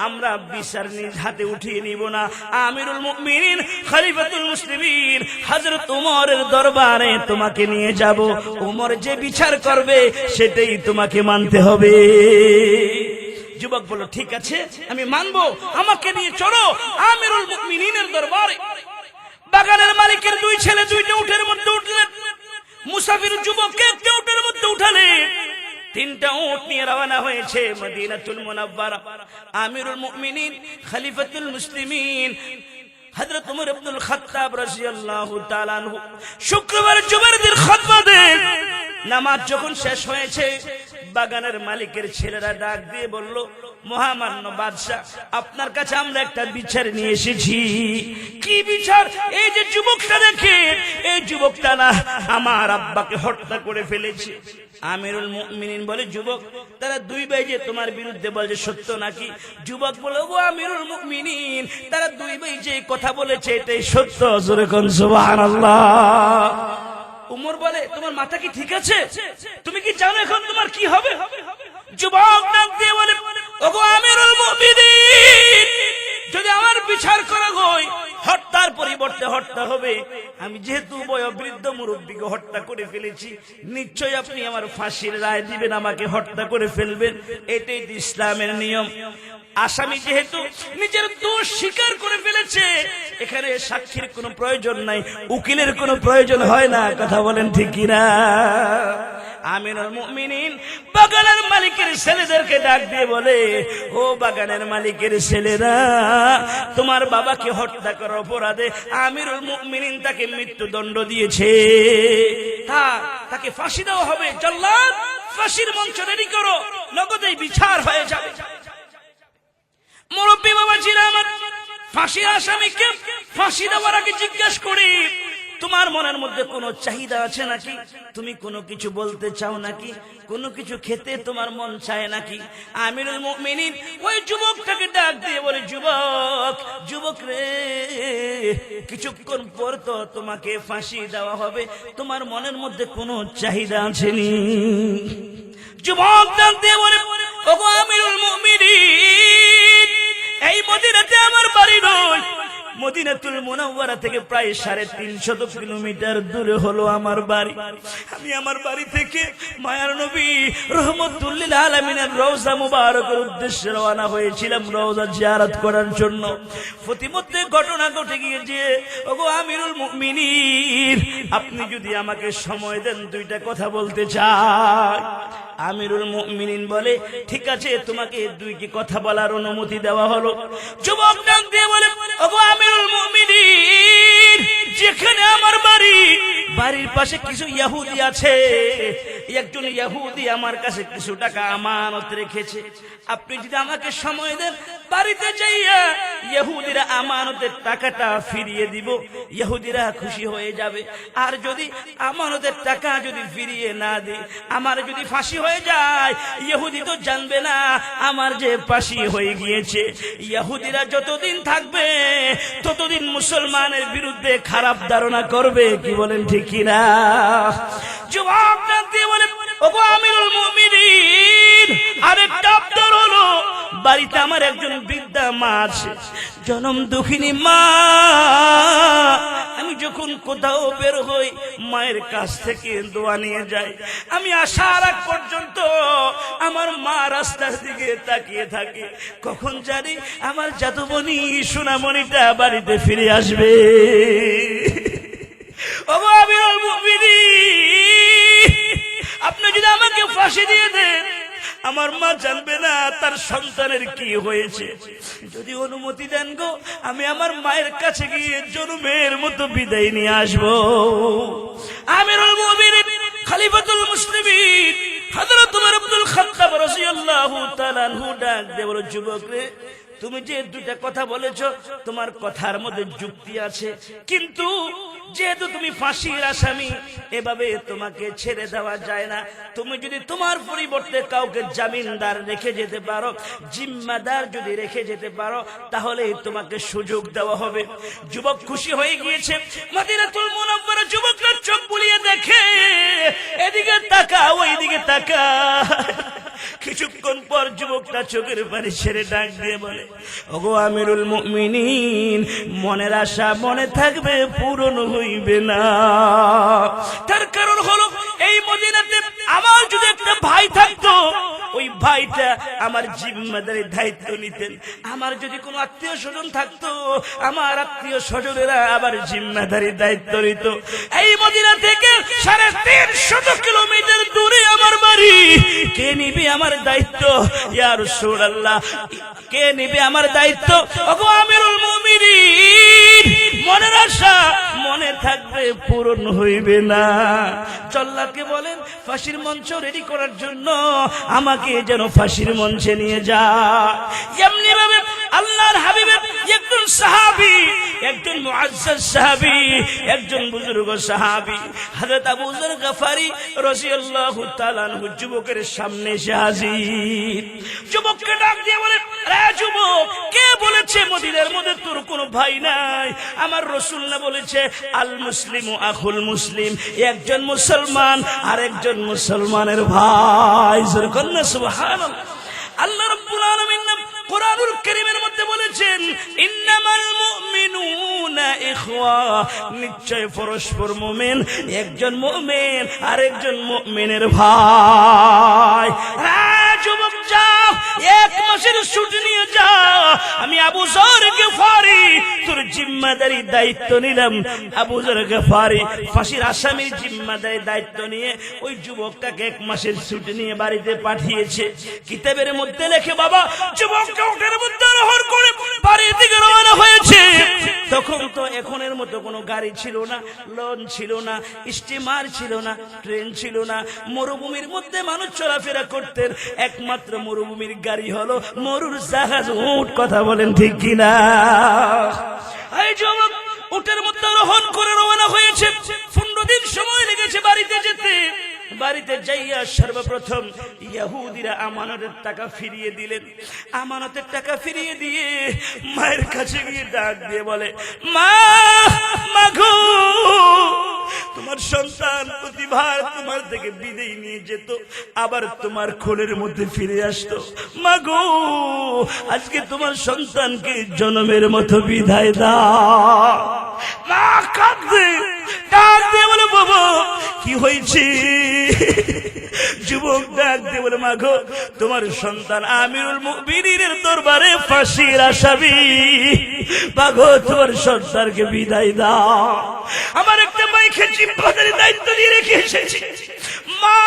আমরা বিচার নিজ হাতে উঠিয়ে নিব না। আমিরুল মুমিনিন খলিফাতুল মুসলিমিন হযরত ওমরের দরবারে তোমাকে নিয়ে যাব। ওমর যে বিচার করবে সেটাই তোমাকে মানতে হবে। যুবক বলল, ঠিক আছে, আমি মানবো, আমাকে নিয়ে চলো আমিরুল মুমিনিনের দরবারে। বাগানের মালিকের 2 ছেলে 2টা উটের মধ্যে উঠলেন। মুসাফির যুবককে একটা উটের মধ্যে উঠালেন। 3টা উট নিয়ে রওনা হয়েছে মদিনাতুল মুনাওয়ারা। আমিরুল মুমিনিন খলিফাতুল মুসলিমিন হযরত ওমর ইবনুল খাত্তাব রাদিয়াল্লাহু তাআলা আনহু শুক্রবার জুমার দিন খুতবা দেন। নামাজ যখন শেষ হয়েছে, বাগানের মালিকের ছেলেরা ডাক দিয়ে বলল, মহামান্য বাদশাহ, আপনার কাছে আমরা একটা বিচার নিয়ে এসেছি। কি বিচার? এই যে যুবকটা দেখেন, এই যুবকটা না আমার আব্বাকে হত্যা করে ফেলেছে। আমিরুল মুমিনিন বলে, যুবক, তারা 2 ভাই যে তোমার বিরুদ্ধে বলছে সত্য নাকি? যুবক বলে, ও আমিরুল মুমিনিন, তারা 2 ভাই যে কথা বলেছে এটাই সত্য। জোরে কোন সুবহানাল্লাহ। উমর বলে, তোমার মাথা কি ঠিক আছে? তুমি কি জানো এখন তোমার কি হবে? যুবক ডাক দিয়ে বলে, ওগো আমিরুল মুমিনিন, যদি আমার বিচার করা হয় হত্যার পরিবর্তে হত্যা হবে। আমি যেহেতু বয়োবৃদ্ধ মুরব্বীকে হত্যা করে ফেলেছি, নিশ্চয়ই আপনি আমার ফাঁসির রায় দিবেন, আমাকে হত্যা করে ফেলবেন। এটাই ইসলামের নিয়ম। আসামি যেহেতু নিজের দোষ স্বীকার করে ফেলেছে, এখানে সাক্ষীর কোনো প্রয়োজন নাই, উকিলের কোনো প্রয়োজন হয় না। কথা বলেন ঠিক কিনা? আমিরুল মুমিনিন বাগানের মালিকের ছেলেদেরকে ডাক দিয়ে বলে, ও বাগানের মালিকের ছেলেরা, তোমার বাবাকে হত্যা করার অপরাধে আমিরুল মুমিনিন তাকে মৃত্যুদণ্ড দিয়েছে। তাকে ফাঁসি দেওয়া হবে। জল্লাদ, ফাঁসির মঞ্চ রেডি করো, নগদেই বিচার হয়ে যাবে। মুরব্বী বাবাজিরা আমার, ফাঁসির আসামিকে ফাঁসি দেওয়ার আগে জিজ্ঞেস করি, তোমার মনের মধ্যে কোনো চাহিদা আছে নাকি? তুমি কোনো কিছু বলতে চাও নাকি? কোনো কিছু খেতে তোমার মন চায় নাকি? আমিরুল মুমিনিন ওই যুবকটাকে ডাক দিয়ে বলে, যুবক, যুবক রে, কিছুক্ষণ পর তো তোমাকে ফাঁসি দেওয়া হবে, তোমার মনের মধ্যে কোনো চাহিদা আছে নি? যুবক ডাক দিয়ে বলে, ওগো আমিরুল মুমিনিন, এই মদিনাতে আমার বাড়ি নয়, মদিনাতুল মুনাওয়ারা থেকে প্রায় 350 কিলোমিটার দূরে হলো আমার বাড়ি। আমি আমার বাড়ি থেকে মায়ার নবী রহমতুল লিল আলামিনের রওজা মুবারকের উদ্দেশ্যে রওনা হয়েছিলাম রওজা জিয়ারত করার জন্য। প্রতিমধ্যে ঘটনা ঘটে গিয়েছে। ওগো আমিরুল মুমিনিন, আপনি যদি আমাকে সময় দেন 2টা কথা বলতে চাই। আমিরুল মুমিনিন বলে, ঠিক আছে, তোমাকে 2টি কথা বলার অনুমতি দেওয়া হলো। যুবক ডাক দিয়ে বলে, ওগো আমিরুল মুমিনিন, যেখানে আমার বাড়ি, বাড়ির পাশে কিছু ইহুদি আছে। একজন ইহুদি আমার কাছে কিছু টাকা আমানত রেখেছে। আপনি যদি আমাকে সময় দেন, বাড়িতে যাইয়া ইহুদিরা আমানতের টাকাটা ফিরিয়ে দিব, ইহুদিরা খুশি হয়ে যাবে। আর যদি আমানতের টাকা যদি ফিরিয়ে না দেয়, আমার যদি ফাঁসি হয়ে যায়, ইহুদি তো জানবে না আমার যে ফাঁসি হয়ে গিয়েছে। ইহুদিরা যতদিন থাকবে ততদিন মুসলমানের বিরুদ্ধে খারাপ ধারণা করবে। কি বলেন ঠিক কিনা? যুবক ডাক দিয়ে বলে, ওগো আমিরুল মুমিনিন, আরেকটা আবদার হলো, বাড়িতে আমার একজন বৃদ্ধা মা আছে, জনম দুঃখিনী মা। আমি যখন কোথাও বের হই, মায়ের কাছ থেকে দোয়া নিয়ে যাই। আমি আসার আগ পর্যন্ত আমার মা রাস্তার দিকে তাকিয়ে থাকে, কখন জানি আমার জাদুমণি সোনামণিটা বাড়িতে ফিরে আসবে। ওগো আমিরুল মুমিনিন, আপনি যদি আমাকে ফাঁসি দিয়ে দেন, আমার মা জানবে না তার সন্তানের কি হয়েছে। যদি অনুমতি দেন গো, আমি আমার মায়ের কাছে গিয়ে জন্মের মতো বিদায় নিয়ে আসবো। আমিরুল মুমিনিন খলিফাতুল মুসলিমিন হযরত ওমর ইবনুল খাত্তাব রাদিয়াল্লাহু তাআলা আনহু ডাক দিয়ে বলে, যুবক রে, তুমি যে দুটা কথা বলেছো তোমার কথার মধ্যে যুক্তি আছে, কিন্তু যেহেতু তুমি ফাঁসির আসামি, এভাবে তোমাকে ছেড়ে দেওয়া যায় না। তুমি যদি তোমার পরিবর্তে কাউকে জামিনদার রেখে যেতে পারো, জিম্মাদার যদি রেখে যেতে পারো, তাহলে তোমাকে সুযোগ দেওয়া হবে। যুবক খুশি হয়ে গিয়েছে। মদিনাতুল মুনাওয়ারা যুবকরা চোখ বুলিয়ে দেখে, এদিকে তাকা ওইদিকে তাকা। কিছুক্ষণ পর যুবকটা চোখের পানি ছেড়ে ডাক দিয়ে বলে, ওগো আমিরুল মুমিনিন, মনের আশা মনে থাকবে, পূরণ হইবে না। তার কারণ হলো এই মদিনাতে আমার যদি একটা ভাই থাকতো, ওই ভাইটা আমার জিম্মাদারি দায়িত্ব নিতেন। আমার যদি কোনো আত্মীয় স্বজন থাকতো, আমার আত্মীয় স্বজনেরা আবার জিম্মাদারি দায়িত্ব নিত। এই মদিনা থেকে 350 কিলোমিটার দূরে আমার বাড়ি। কে নিবে আমার দায়িত্ব? ইয়া রাসূলুল্লাহ, কে নিবে আমার দায়িত্ব? ওগো আমিরুল মুমিনিন, মনের আশা মনে থাকবে, পূরণ হইবে না। জল্লাদকে বলেন ফাঁসির মঞ্চ রেডি করার জন্য আমাকে যেন ফাঁসির মঞ্চে নিয়ে যায়। এমনি ভাবে আল্লাহর হাবিবের একজন সাহাবী, একজন মুআজ্জাজ সাহাবী, একজন বুজুর্গ সাহাবী হযরত আবু যর গফারি রাদিয়াল্লাহু তাআলা আনহু যুবকের সামনে এসে হাজির। যুবককে ডাক দিয়ে বলে, রে যুবক, কে বলেছে মদিনার মধ্যে তোর কোনো ভাই নাই? আমার রাসূল না বলেছে আল মুসলিমু আখুল মুসলিম, একজন মুসলমান আর একজন মুসলমানের ভাই। সুবহানাল্লাহ, সুবহানাল্লাহ। আল্লাহ রাব্বুল আলামিন কোরআনুল কারীমের মধ্যে বলেছেন, ইন্নামাল মুমিনুনা ইখওয়া, নিশ্চয় পরস্পর মুমিন, একজন মুমিন আর একজন মুমিনের ভাই। যুবক যাও, 1 মাসের ছুটি নিয়ে যাও, আমি আবু যর গফারি তোর জিম্মাদারি দায়িত্ব নিলাম। আবু যর গফারি ফাঁসির আসামির জিম্মাদারি দায়িত্ব নিয়ে ওই যুবকটাকে 1 মাসের ছুটি নিয়ে বাড়িতে পাঠিয়েছে। কিতাবের মধ্যে লেখে, বাবা যুবকটা উটের মধ্যে আরোহণ করে বাড়ির দিকে রওনা হয়েছে। তখন তো এখনের মতো কোনো গাড়ি ছিল না, লঞ্চ ছিল না, স্টিমার ছিল না, ট্রেন ছিল না। মরুভূমির মধ্যে মানুষ চলাফেরা করতেন, একমাত্র মরুভূমির গাড়ি হলো মরুর জাহাজ, উট। কথা বলেন ঠিক কিনা? এই যুবক উটের মধ্যে আরোহণ করে রওনা হয়েছে। 15 দিন সময় লেগেছে বাড়িতে যেতে। বাড়িতে যাইয়া সর্বপ্রথম ইহুদিরা আমানতের টাকা ফিরিয়ে দিলেন। আমানতের টাকা ফিরিয়ে দিয়ে মায়ের কাছে গিয়ে ডাক দিয়ে বলে, মা, মাগো, তোমার সন্তান প্রতিবার তোমার থেকে বিদায় নিয়ে যেত, আবার তোমার কোলের মধ্যে ফিরে আসতো। মাগো, আজকে তোমার সন্তানকে জন্মের মতো বিদায় দাও। মা কাঁদে, ডাক দিয়ে বলে, বাবা কি হয়েছে? যুবক ডাক দিয়ে বলে, মাগো, তোমার সন্তান আমিরুল মুমিনিনের দরবারে ফাঁসির আসামি। মাগো, তোমার সন্তানকে বিদায় দাও। আমার একটা মাইকে জিম্মাদারি দায়িত্ব দিয়ে রেখে এসেছি। মা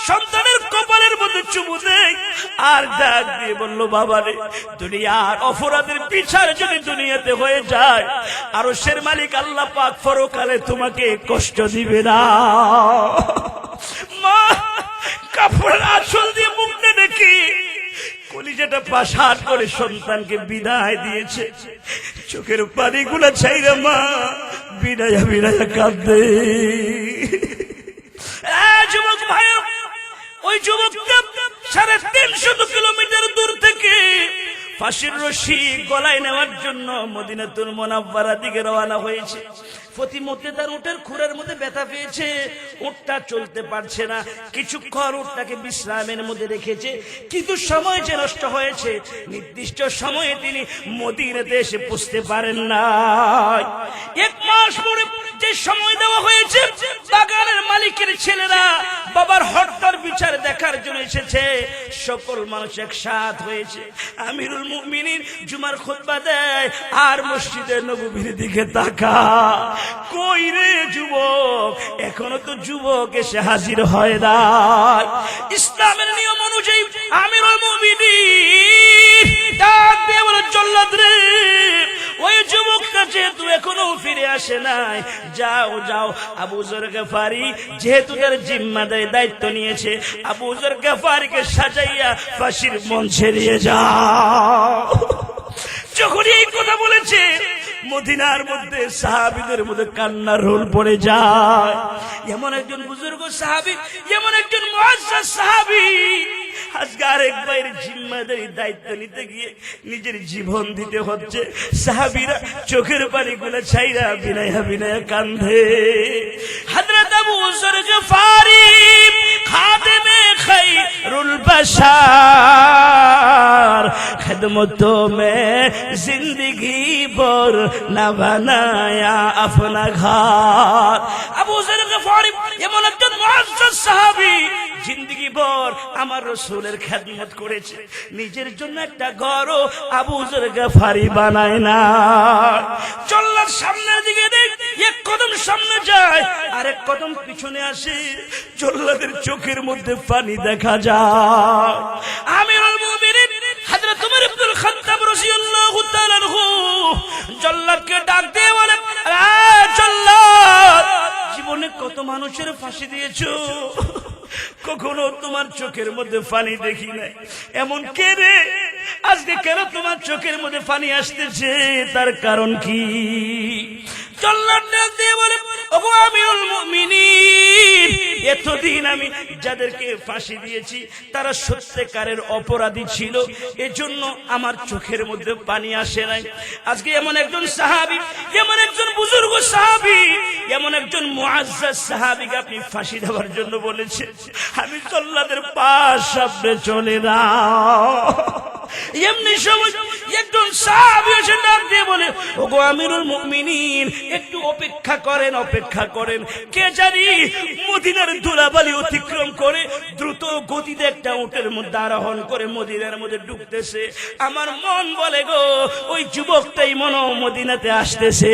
সন্তানের কপালের মধ্যে চুমু দেয় আর ডাক দিয়ে বলল, বাবারে, দুনিয়ার অপরাধের বিচার যদি দুনিয়াতে হয়ে যায়, আরশের মালিক আল্লাহ পাক পরকালে তোমাকে কষ্ট দিবে না। মা কাপড়ের আঁচল দিয়ে মুখটা দেখি কলিজাটা পাশাট করে সন্তানকে বিদায় দিয়েছে। চোখের পানিগুলো ছাইরা মা বিদায়া বিদায়া কাঁদে। যুবক ভাই, ওই যুবকটা 350 কিলোমিটার দূর থেকে ফাঁসির রশি গলায় নেওয়ার জন্য মদিনাতুল মুনাওয়ারার দিকে রওনা হয়েছে। প্রতিমধ্যে তার উটের খুরের মধ্যে ব্যথা পেয়েছে, উটটা চলতে পারছে না। কিছুক্ষণ উটটাকে বিশ্রামের মধ্যে রেখেছে, কিন্তু সময় যে নষ্ট হয়েছে। নির্দিষ্ট সময়ে তিনি মদিনাতে এসে পৌঁছতে পারেন না। 1 মাস পরে যে সময় দেওয়া হয়েছে, বাগানের মালিকের ছেলেরা বাবার হত্যার বিচার দেখার জন্য এসেছে। সকল মানুষ একসাথ হয়েছে। আমিরুল মুমিনিন জুমার খুতবা দেয় আর মসজিদে নববীর দিকে তাকা। কই রে যুবক? এখনো তো যুবক এসে হাজির হয় না। ইসলামের নিয়ম অনুযায়ী আমিরুল মুমিনিন ডাক দিয়ে বলে, জল্লাদ রে, ওই যুবকটা যেহেতু এখনো ফিরে আসে নাই, যাও যাও, আবু যর গফারি যেহেতু তার জিম্মাদারি দায়িত্ব নিয়েছে, আবু যর গফারিকে সাজাইয়া ফাঁসির মঞ্চে নিয়ে যাও। যখনই এই কথা বলেছে মদিনার মধ্যে সাহাবীদের মধ্যে কান্নার রোল পড়ে যায়। এমন একজন বুজুর্গ সাহাবী, এমন একজন মুআজ্জাজ সাহাবী আজকে আরেক ভাইয়ের জিম্মাদারি দায়িত্ব নিতে গিয়ে নিজের জীবন দিতে হচ্ছে। সাহাবীরা চোখের পানিগুলো ছাইরা বিনায়া বিনায়া কান্দে। হযরত আবু যর গফারি খাদেমে খায়রুল বাশার खिदमतों में जिंदगी बोर न बनाया अपना घर। আবু যর গফারি এমন একজন মুআজ্জাজ সাহাবী জিন্দেগি ভর আমার রাসূলের খেদমত করেছে, নিজের জন্য একটা ঘরও আবু যর গফারি বানায় না। চল্লার সামনের দিকে দেখ, এক কদম সামনে যায় আর এক কদম পিছনে আসে, চল্লাদের চোখের মধ্যে পানি দেখা যায়। আমিরুল মুমিনিন হযরত ওমর ইবনুল খাত্তাব রাদিয়াল্লাহু তাআলা আনহু জল্লাদকে ডাক দিয়ে বলে, জল্লাদ, জীবনে কত মানুষের ফাঁসি দিয়েছো, কখনো তোমার চোখের মধ্যে পানি দেখি নাই। এমন কে রে, আজকে কেন তোমার চোখের মধ্যে পানি আসতেছে, তার কারণ কি? জল্লাদ ডাক দিয়ে বলে, ওগো আমিরুল মুমিনিন, এতদিন আমি যাদেরকে ফাঁসি দিয়েছি তারা সত্যিকারের অপরাধী ছিল, এজন্য আমার চোখের মধ্যে পানি আসে নাই। আজকে এমন একজন সাহাবী, এমন একজন বুজুর্গ সাহাবী, এমন একজন মুআজ্জাজ সাহাবীকে আপনি ফাঁসি দেওয়ার জন্য বলেছেন, আমি জল্লাদের পাশ সামনে চলে না। এমনি সময় একজন সাহাবী এসে ডাক দিয়ে বলে, ওগো আমিরুল মুমিনিন, একটু অপেক্ষা করেন, অপেক্ষা করেন। কে জানি মদিনার ধুলাবালি অতিক্রম করে দ্রুত গতিতে একটা উটের মধ্যে আরোহণ করে মদিনার মধ্যে ঢুকতেছে। আমার মন বলে গো, ওই যুবকটাই মনে মদিনাতে আসতেছে।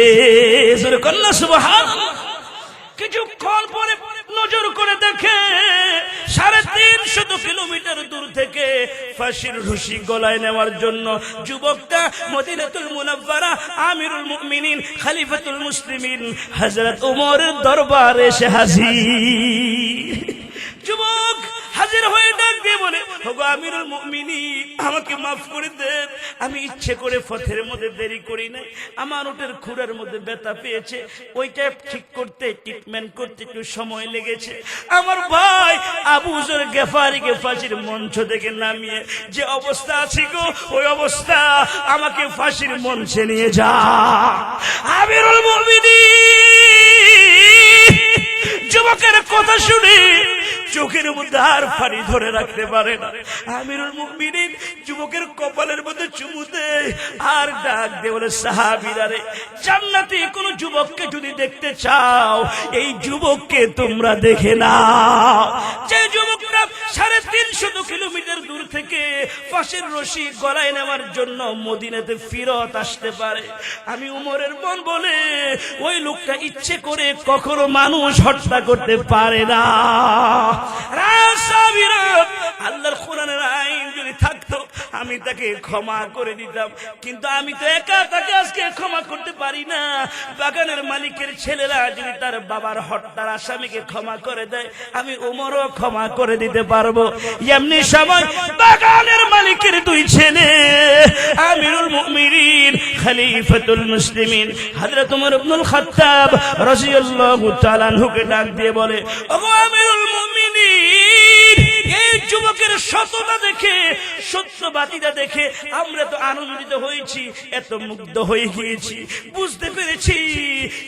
জোরে কন্যা সুবহানাল্লাহ। কিছুক্ষণ পরে নজর করে দেখে 350 কিলোমিটার দূর থেকে ফাঁসির রশি গলায় নেওয়ার জন্য যুবকটা মদিনাতুল মুনাওয়ারা আমিরুল মুমিনিন খলিফাতুল মুসলিমিন হযরত ওমরের দরবারে এসে হাজির। যুবক হাজির হয়ে ডাক দিয়ে বলে, ওগো আমিরুল মুমিনিন, আমাকে মাফ করে দেন, আমি ইচ্ছে করে পথের মধ্যে দেরি করি নাই, আমার উটের খুরের মধ্যে ব্যথা পেয়েছে, ওইটা ঠিক করতে, ট্রিটমেন্ট করতে একটু সময় লেগেছে। আমার ভাই আবু যর গফারিকে ফাঁসির মঞ্চ থেকে নামিয়ে যে অবস্থা আছে গো, ওই অবস্থা আমাকে ফাঁসির মঞ্চে নিয়ে যা। আমিরুল মুমিনিন যুবকের কথা শুনে চোখের মধ্যে আর পানি ধরে রাখতে পারে না। আমিরুল মুমিনিন যুবকের কপালের মধ্যে চুমু দেয় আর ডাক দিয়ে বলে, সাহাবীরা রে, জান্নাতে কোন যুবককে যদি দেখতে চাও, এই যুবককে তোমরা দেখে নাও। যে যুবকরা 350 কিলোমিটার দূর থেকে ফাঁসির রশি গলায় নেওয়ার জন্য মদিনাতে ফিরত আসতে পারে, আমি উমরের মন বলে ওই লোকটা ইচ্ছে করে কখনো মানুষ হত্যা করতে পারে না। আল্লাহর কোরআনের আইন যদি থাকতো আমি তাকে ক্ষমা করে দিতাম, কিন্তু আমি তো একা তাকে আজকে ক্ষমা করতে পারি না। বাগানের মালিকের ছেলেরা যদি তার বাবার হত্যার আসামিকে ক্ষমা করে দেয়, আমি ওমরও ক্ষমা করে দিতে পারবো। এমনি সময় বাগানের মালিকের 2 ছেলে আমিরুল মুমিনিন খলিফাতুল মুসলিমিন হযরত ওমর ইবনুল খাত্তাব রাদিয়াল্লাহু তাআলা আনহুকে ডাক দিয়ে বলে, ওগো আমিরুল মুমিনিন, এই যুবকের সততা দেখে, সত্যবাদিতা দেখে আমরা তো আনন্দিত হয়েছি, এত মুগ্ধ হয়ে গিয়েছি, বুঝতে পেরেছি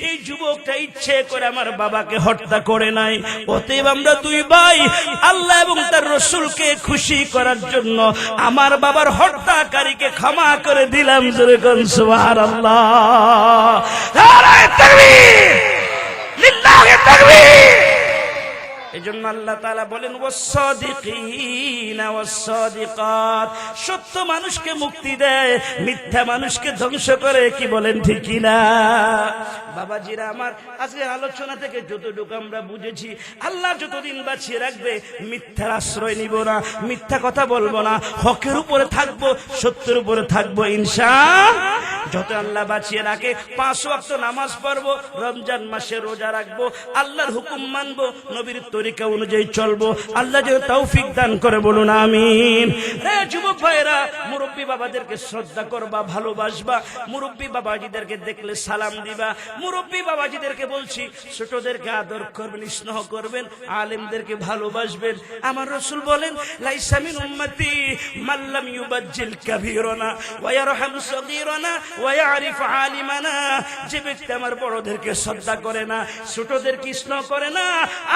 এই যুবকটা ইচ্ছে করে আমার বাবাকে হত্যা করে নাই। অতএব আমরা 2 ভাই আল্লাহ এবং তার রাসূলকে খুশি করার জন্য আমার বাবার হত্যাকারীকে ক্ষমা করে দিলাম। জোরে কোন সুবহানাল্লাহ, নারায়ে তাকবীর, লিল্লাহি তাকবীর। এজন্য আল্লাহ তাআলা বলেন, ওয়াস-সাদিকিনা ওয়াস-সাদিকাত, সত্য মানুষকে মুক্তি দেয়, মিথ্যা মানুষকে ধ্বংস করে। কি বলেন ঠিক কি না? বাবাজিরা আমার, আজকে আলোচনা থেকে যতটুকু আমরা বুঝেছি, আল্লাহ যতদিন বাঁচিয়ে রাখবে মিথ্যার আশ্রয় নিব না, মিথ্যা কথা বলবো না, হকের উপরে থাকবো, সত্যের উপরে থাকবো ইনশাআল্লাহ। যত আল্লাহ বাঁচিয়ে রাখে 5 ওয়াক্ত নামাজ পড়বো, রমজান মাসে রোজা রাখবো, আল্লাহর হুকুম মানবো, নবীর তরিকা অনুযায়ী চলবো। আল্লাহ যে তৌফিক দান করে বলুন আমিন। রে যুবক ভাইরা, মুরব্বী বাবাদেরকে শ্রদ্ধা করবা, ভালোবাসবা, মুরব্বী বাবাজিদেরকে দেখলে সালাম দিবা। মুরব্বী বাবাজিদেরকে বলছি, ছোটদেরকে আদর করবেন, স্নেহ করবেন, আলেমদেরকে ভালোবাসবেন। আমার রাসূল বলেন, লাইসা মিন উম্মতি মান লাম ইউবাজ্জিল কাবীরানা ওয়া ইয়ারহাম সগীরানা ওয়া ইয়ারিফ আলিমানা। যে ব্যক্তি আমার বড়দেরকে শ্রদ্ধা করে না, ছোটদেরকে স্নেহ করে না,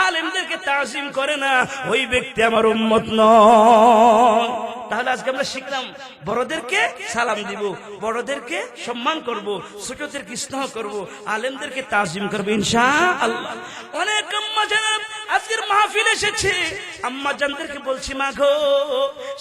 আলেমদেরকে তাজিম করে না, ওই ব্যক্তি আমার উম্মত নয়। তাহলে আজকে আমরা শিখলাম, বড়দেরকে সালাম দিব, বড়দেরকে সম্মান করব, ছোটদেরকে স্নেহ করব, আলেমদেরকে তাজিম করব ইনশাআল্লাহ। অনেক আম্মা জান আজকের মাহফিল এসেছে, আম্মা জানদেরকে বলছি, মা গো,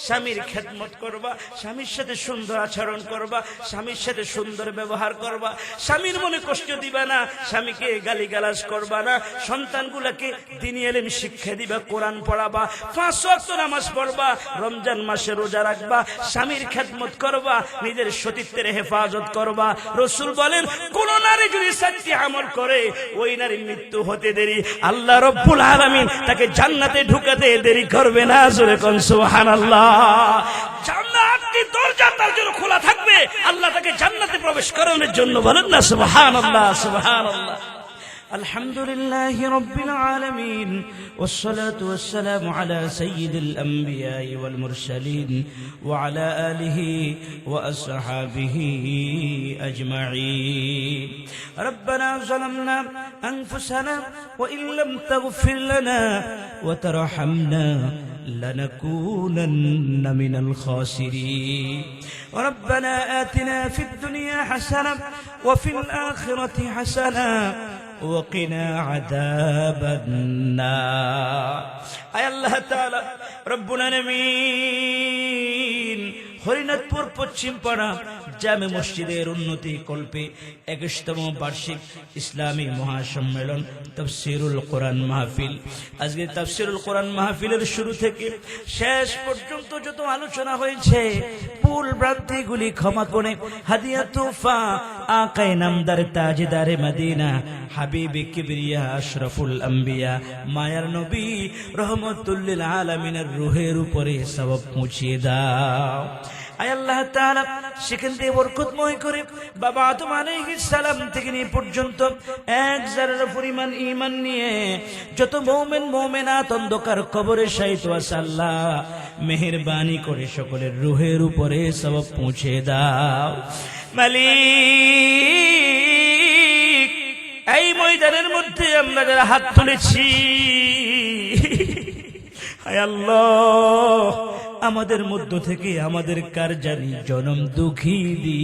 স্বামীর খেদমত করবা, স্বামীর সাথে সুন্দর আচরণ করবা, স্বামীর সাথে সুন্দর ব্যবহার করবা, স্বামীর মনে কষ্ট দিবা না, স্বামীকে গালিগালাজ করবা না, সন্তানগুলোকে দ্বীনি ইলম শিক্ষা দিবা, কোরআন পড়াবা, 5 ওয়াক্ত নামাজ পড়বা, রমজান মাসে রোজা রাখবা, স্বামীর খেদমত করবা, নিজের সতীত্বের হেফাজত করবা। রাসূল বলেন, কোন নারী যদি 7টি আমল করে, ওই নারীর মৃত্যু হতে দেরি, আল্লাহ রব্বুল আলামিন তাকে জান্নাতে ঢুকাতে দেরি করবে না। জোরে কোন সুবহানাল্লাহ। জান্নাতের দরজা তার জন্য খোলা থাকবে, আল্লাহ তাকে জান্নাতে প্রবেশ করানোর জন্য। বলেন না সুবহানাল্লাহ, সুবহানাল্লাহ। الحمد لله رب العالمين، والصلاة والسلام على سيد الأنبياء والمرسلين وعلى آله وأصحابه أجمعين. ربنا ظلمنا أنفسنا وإن لم تغفر لنا وترحمنا لنكونن من الخاسرين. ربنا آتنا في الدنيا حسنة وفي الآخرة حسنة وقنا عذاب النار. أي الله تعالى ربنا العالمين হরিনাথপুর পশ্চিম পাড়া জামে মসজিদের উন্নতি কল্পে 21তম বার্ষিক ইসলামী মহাসম্মেলন তাফসীরুল কোরআন মাহফিল। আজকে তাফসীরুল কোরআন মাহফিলের শুরু থেকে শেষ পর্যন্ত যত আলোচনা হয়েছে, ভুল ভ্রান্তিগুলি ক্ষমা করে হাদিয়া তোফা আকায়ে নামদার তাজদারে মদিনা হাবিবে কিবরিয়া আশরাফুল আম্বিয়া মায়ার নবী রহমাতুল লিল আলামিনের রূহের উপরে সওয়াব পৌঁছিয়ে দাও। আয় আল্লাহ তাআলা, সেখান থেকে বরকতময় করে বাবা আদম আলাইহিস সালাম থেকে নিয়ে পর্যন্ত 1 যারা পরিমাণ ঈমান নিয়ে যত মুমিন মুমিনাত অন্ধকার কবরে শায়িত আছে, আল্লাহ মেহেরবানি করে সকলের রূহের উপরে সওয়াব পৌঁছে দাও। মালিক, এই ময়দানের মধ্যে আমরা যারা হাত তুলেছি, হায় আল্লাহ, আমাদের মধ্য থেকে আমাদের কার জানি জনম দুঃখী দি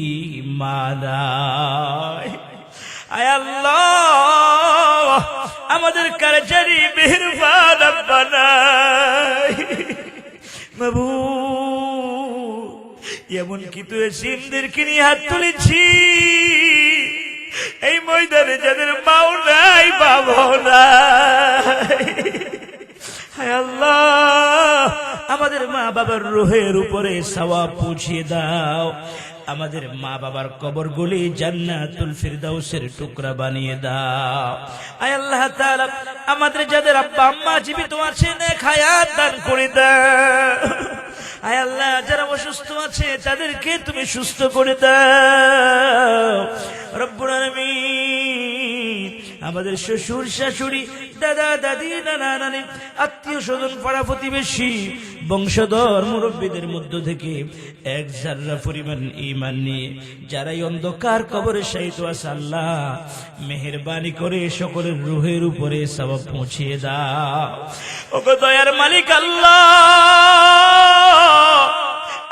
মাদায়। আয় আল্লাহ, আমাদের কার জানি মেহেরবান বানাই মাবুদ। এমন কি তুই সিমদেরকে নিয়ে হাত তুলেছি, এই ময়দানে যাদের মাও নাই বাবাও নাই, হায় আল্লাহ, আমাদের মা বাবার রূহের উপরে সওয়াব পৌঁছিয়ে দাও। আমাদের মা বাবার কবরগুলি জান্নাতুল ফিরদাউসের টুকরা বানিয়ে দাও। আয় আল্লাহ তাআলা, আমাদের যাদের আব্বা আম্মা জীবিত আছেন, নেক হায়াত দান করে দাও। আয় আল্লাহ, যারা অসুস্থ আছে তাদেরকে তুমি সুস্থ করে দাও রব্বুল আলামিন। আমাদের শ্বশুর শাশুড়ি, দাদা দাদি, নানা নানি, আত্মীয় স্বজন, পাড়া প্রতিবেশী, বংশধর মুরব্বীদের মধ্য থেকে 1 যারা পরিমাণ ঈমান নিয়ে যারাই অন্ধকার কবরে শায়িত আছে, আল্লাহ মেহেরবানি করে সকলের রূহের উপরে সওয়াব পৌঁছিয়ে দাও। ওগো দয়ার মালিক আল্লাহ,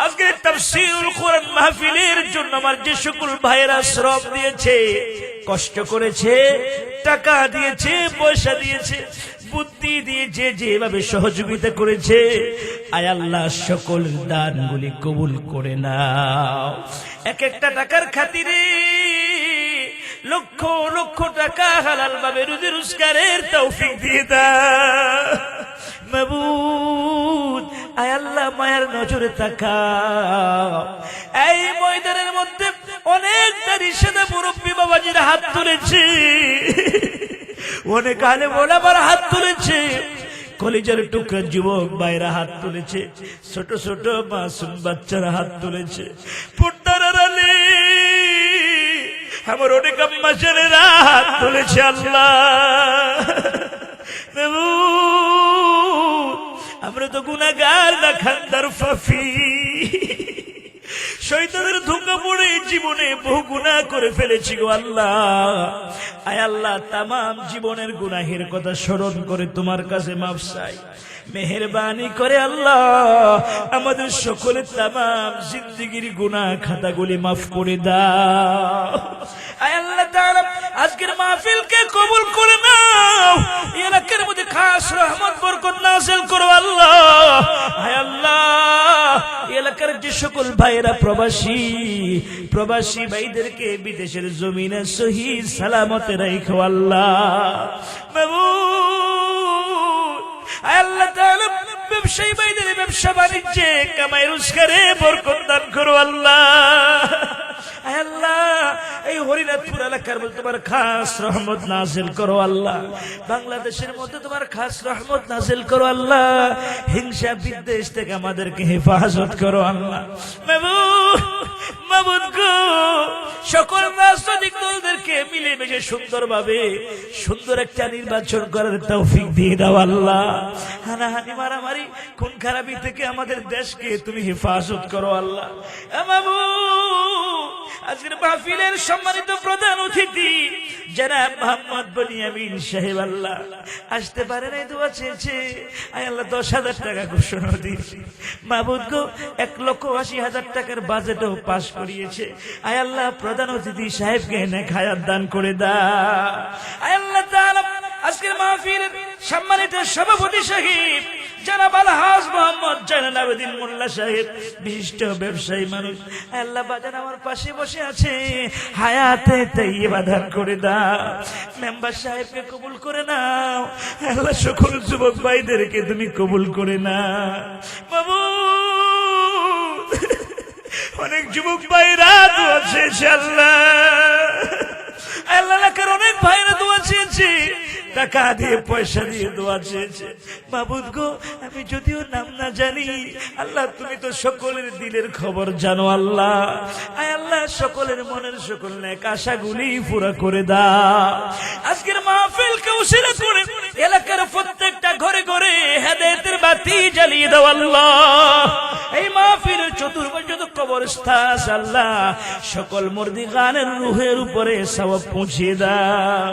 আজকে তাফসীরুল কোরআন মাহফিলের জন্য আমার যে সকল ভাইয়েরা শ্রম দিয়েছে, কষ্ট করেছে, টাকা দিয়েছে, পয়সা দিয়েছে, বুদ্ধি দিয়েছে, যেভাবে সহযোগিতা করেছে, আয় আল্লাহ সকল দানগুলি কবুল করে নাও। এক একটা টাকার খাতিরে লক্ষ লক্ষ টাকা হালাল ভাবে রুজি রোজগারের তৌফিক দিয়ে দাও মাবুদ। আয় আল্লাহ, মায়ের নজরে তাকাও। এই ময়দানের মধ্যে অনেক দাঁড়িয়ে সাদা মুরব্বী বাবাজিরা হাত তুলেছে, অনেক আলেম ওলামার হাত তুলেছে, কলিজার টুকরা যুবক ভাইরা হাত তুলেছে, ছোট ছোট মাসুম বাচ্চারা হাত তুলেছে। পর্দার আড়ালে আমার অনেক আম্মা ছেলেরা হাত তুলেছে। আল্লাহ আমরা তো গুনাহগার না খানদার ফাফি, শয়তানের ধোঁকা পড়ে জীবনে বহু গুনাহ করে ফেলেছি গো আল্লাহ। আয় আল্লাহ, তামাম জীবনের গুনাহের কথা স্মরণ করে তোমার কাছে মাফ চাই, মেহেরবানি করে আল্লাহ আমাদের সকলের তামাম জিন্দেগির গুনাহ খাতাগুলি মাফ করে দাও। আয় আল্লাহ তাআলা আজকের মাহফিলকে কবুল করে নাও, এলাকার মধ্যে খাস রহমত বরকত নাযিল করো আল্লাহ। আয় আল্লাহ এলাকার যে সকল ভাইরা প্রবাসী ভাইদেরকে বিদেশের জমিনে সহি সালামতে রাখো আল্লাহ। আয় আল্লাহ তাআলা ব্যবসায়ী ভাইদের ব্যবসা বাণিজ্যে কামাই রোজগারে বরকত দান করো আল্লাহ। আয় আল্লাহ এই হরিনাথপুর এলাকার মধ্যে তোমার খাস রহমত নাযিল করো আল্লাহ। বাংলাদেশের মধ্যে তোমার খাস রহমত নাযিল করো আল্লাহ। হিংসা বিদ্বেষ থেকে আমাদেরকে হেফাজত করো আল্লাহ। মাবুদ গো, সকল রাজনৈতিক দলদেরকে মিলেমিশে সুন্দরভাবে সুন্দর একটা নির্বাচন করার তৌফিক দিয়ে দাও আল্লাহ। হানাহানি মারামারি খুন খারাপি থেকে আমাদের দেশকে তুমি হেফাজত করো আল্লাহ। আজকের মাহফিলের সম্মানিত প্রধান অতিথি জনাব মোহাম্মদ বনিয়ামিন সাহেব আল্লাহ আসতে পারে নাই, দোয়া চেয়েছে। আয় আল্লাহ 10,000 টাকা ঘোষণা দিয়েছে। মাবুদ গো 1,80,000 টাকার বাজেটও পাশ করিয়েছে। আয় আল্লাহ প্রধান অতিথি সাহেবকে নেক হায়াত দান করে দাও। আয় আল্লাহ তাআলা আজকের মাহফিলের সম্মানিত সভাপতি সাহেব জনাব আলহাজ মোহাম্মদ জয়নুল আবেদিন মোল্লা সাহেব, বিশিষ্ট ব্যবসায়ী মানুষ, আল্লাহ বাজান আমার পাশে বসে আছে, হায়াতে তাইয়্যিবা দান করে দাও। মেম্বার সাহেবকে কবুল করে নাও আল্লাহ। সকল যুবক ভাইদেরকে তুমি কবুল করে নাও বাবু। অনেক যুবক ভাইরা দোয়া চেয়েছে আল্লাহ। আল্লাহ এলাকার অনেক ভাইরা দোয়া চেয়েছে, টাকা দিয়ে পয়সা দিয়ে দোয়া চেয়েছে। মাবুদ গো আমি যদিও নাম না জানি, আল্লাহ তুমি তো সকলের দিলের খবর জানো আল্লাহ। আয় আল্লাহ সকলের মনের সকল নেক আশাগুলি পুরা করে দাও। আজকের মাহফিলকে উসিলা করে এলাকার প্রত্যেকটা ঘরে ঘরে হেদায়েতের বাতি জ্বালিয়ে দাও আল্লাহ। এই মাহফিলের চতুর্পাশে যত কবরস্থান আল্লাহ, সকল মুর্দিগানের রূহের উপরে সওয়াব পৌঁছিয়ে দাও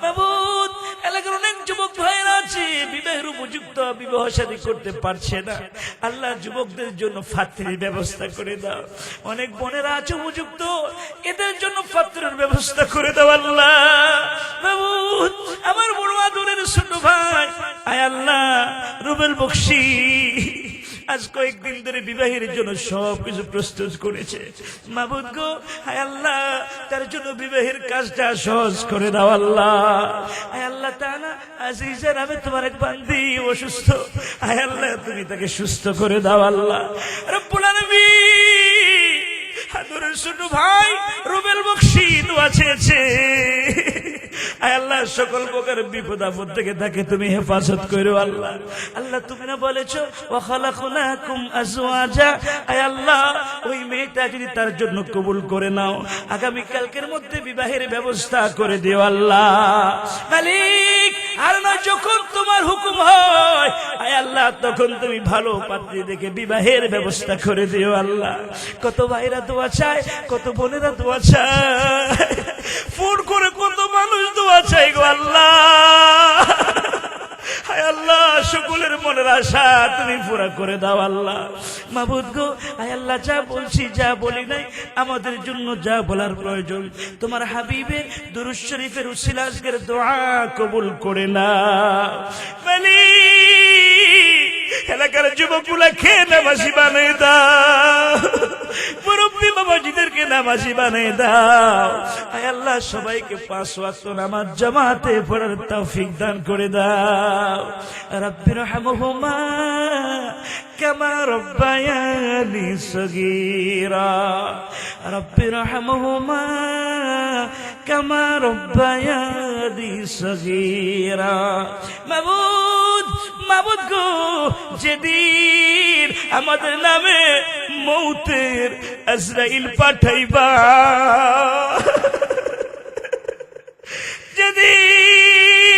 মাবুদ। এলাকার অনেক যুবক ভাইরা আছে বিবাহের উপযুক্ত, বিবাহ শাদী করতে পারছে না, আল্লাহ যুবকদের জন্য ফাতরির ব্যবস্থা করে দাও। অনেক বোনেরা আছে উপযুক্ত, এদের জন্য ফাতরের ব্যবস্থা করে দাও আল্লাহ। মাবুদ আমার বড় আদরের ছোট ভাই আয় আল্লাহ রুবেল বকশী আজ কয়েকদিন ধরে বিবাহের জন্য সবকিছু প্রস্তুত করেছে। মাবুদ গো হায় আল্লাহ তার জন্য বিবাহের কাজটা সহজ করে দাও আল্লাহ। হায় আল্লাহ তাআলা আজিজা নামে তোমার এক বান্দি অসুস্থ, হায় আল্লাহ তুমি তাকে সুস্থ করে দাও আল্লাহ রব্বুল আলামিন। আদরের ছোট ভাই রুবেল বকশী দোয়া চেয়েছে, আয় আল্লাহ সকল প্রকার বিপদ আপদ থেকে তাকে তুমি হেফাজত করো আল্লাহ। আল্লাহ তুমি না বলেছো ওয়া খালাকনাকুম আজওয়াজা, আয় আল্লাহ ওই মেয়েটা যদি তার জন্য কবুল করে নাও, আগামী কালকের মধ্যে বিবাহের ব্যবস্থা করে দিও আল্লাহ মালিক। আর না যখন তোমার হুকুম হয় আয় আল্লাহ তখন তুমি ভালো পাত্রী দেখে বিবাহের ব্যবস্থা করে দিও আল্লাহ। কত ভাইরা দোয়া চায়, কত বোনেরা দোয়া চায়, ফোন করে কত মানুষ দোয়া চাই গো আল্লাহ। হায় আল্লাহ সকলের মনের আশা তুমি পুরা করে দাও আল্লাহ। মাবুদ গো হায় আল্লাহ যা বলছি যা বলি নাই আমাদের জন্য যা বলার প্রয়োজন তোমার হাবিবে দুরূদ শরীফের উসিলা আজকের দোয়া কবুল করে নাও মালিক। এলাকার যুবকগুলা খেয়ে নামাজি বানিয়ে দাও, মুরব্বী বাবাজিদেরকে নামাজি বানিয়ে দাও। আয় আল্লাহ সবাইকে 5 ওয়াক্ত নামাজ জামাতে পড়ার তৌফিক দান করে দাও। রাব্বিরহামহুমা কামা রাব্বায়ানি সগীরা, রব্বিরহামহুমা কামা রব্বায়ানি সগীরা। মাবুদ গো, যেদিন আমাদের নামে মৌতের আজরাইল পাঠাইবা, যেদিন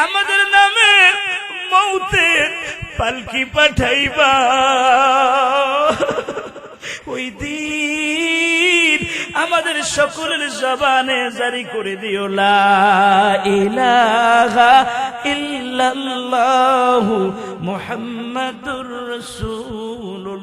আমাদের নামে মৌতের পালকি পাঠাইবা, ওই দিন আমাদের সকলের জবানে জারি করে দিও লা ইলাহা ইল্লাল্লাহু মুহাম্মাদুর রাসূলুল্লাহ।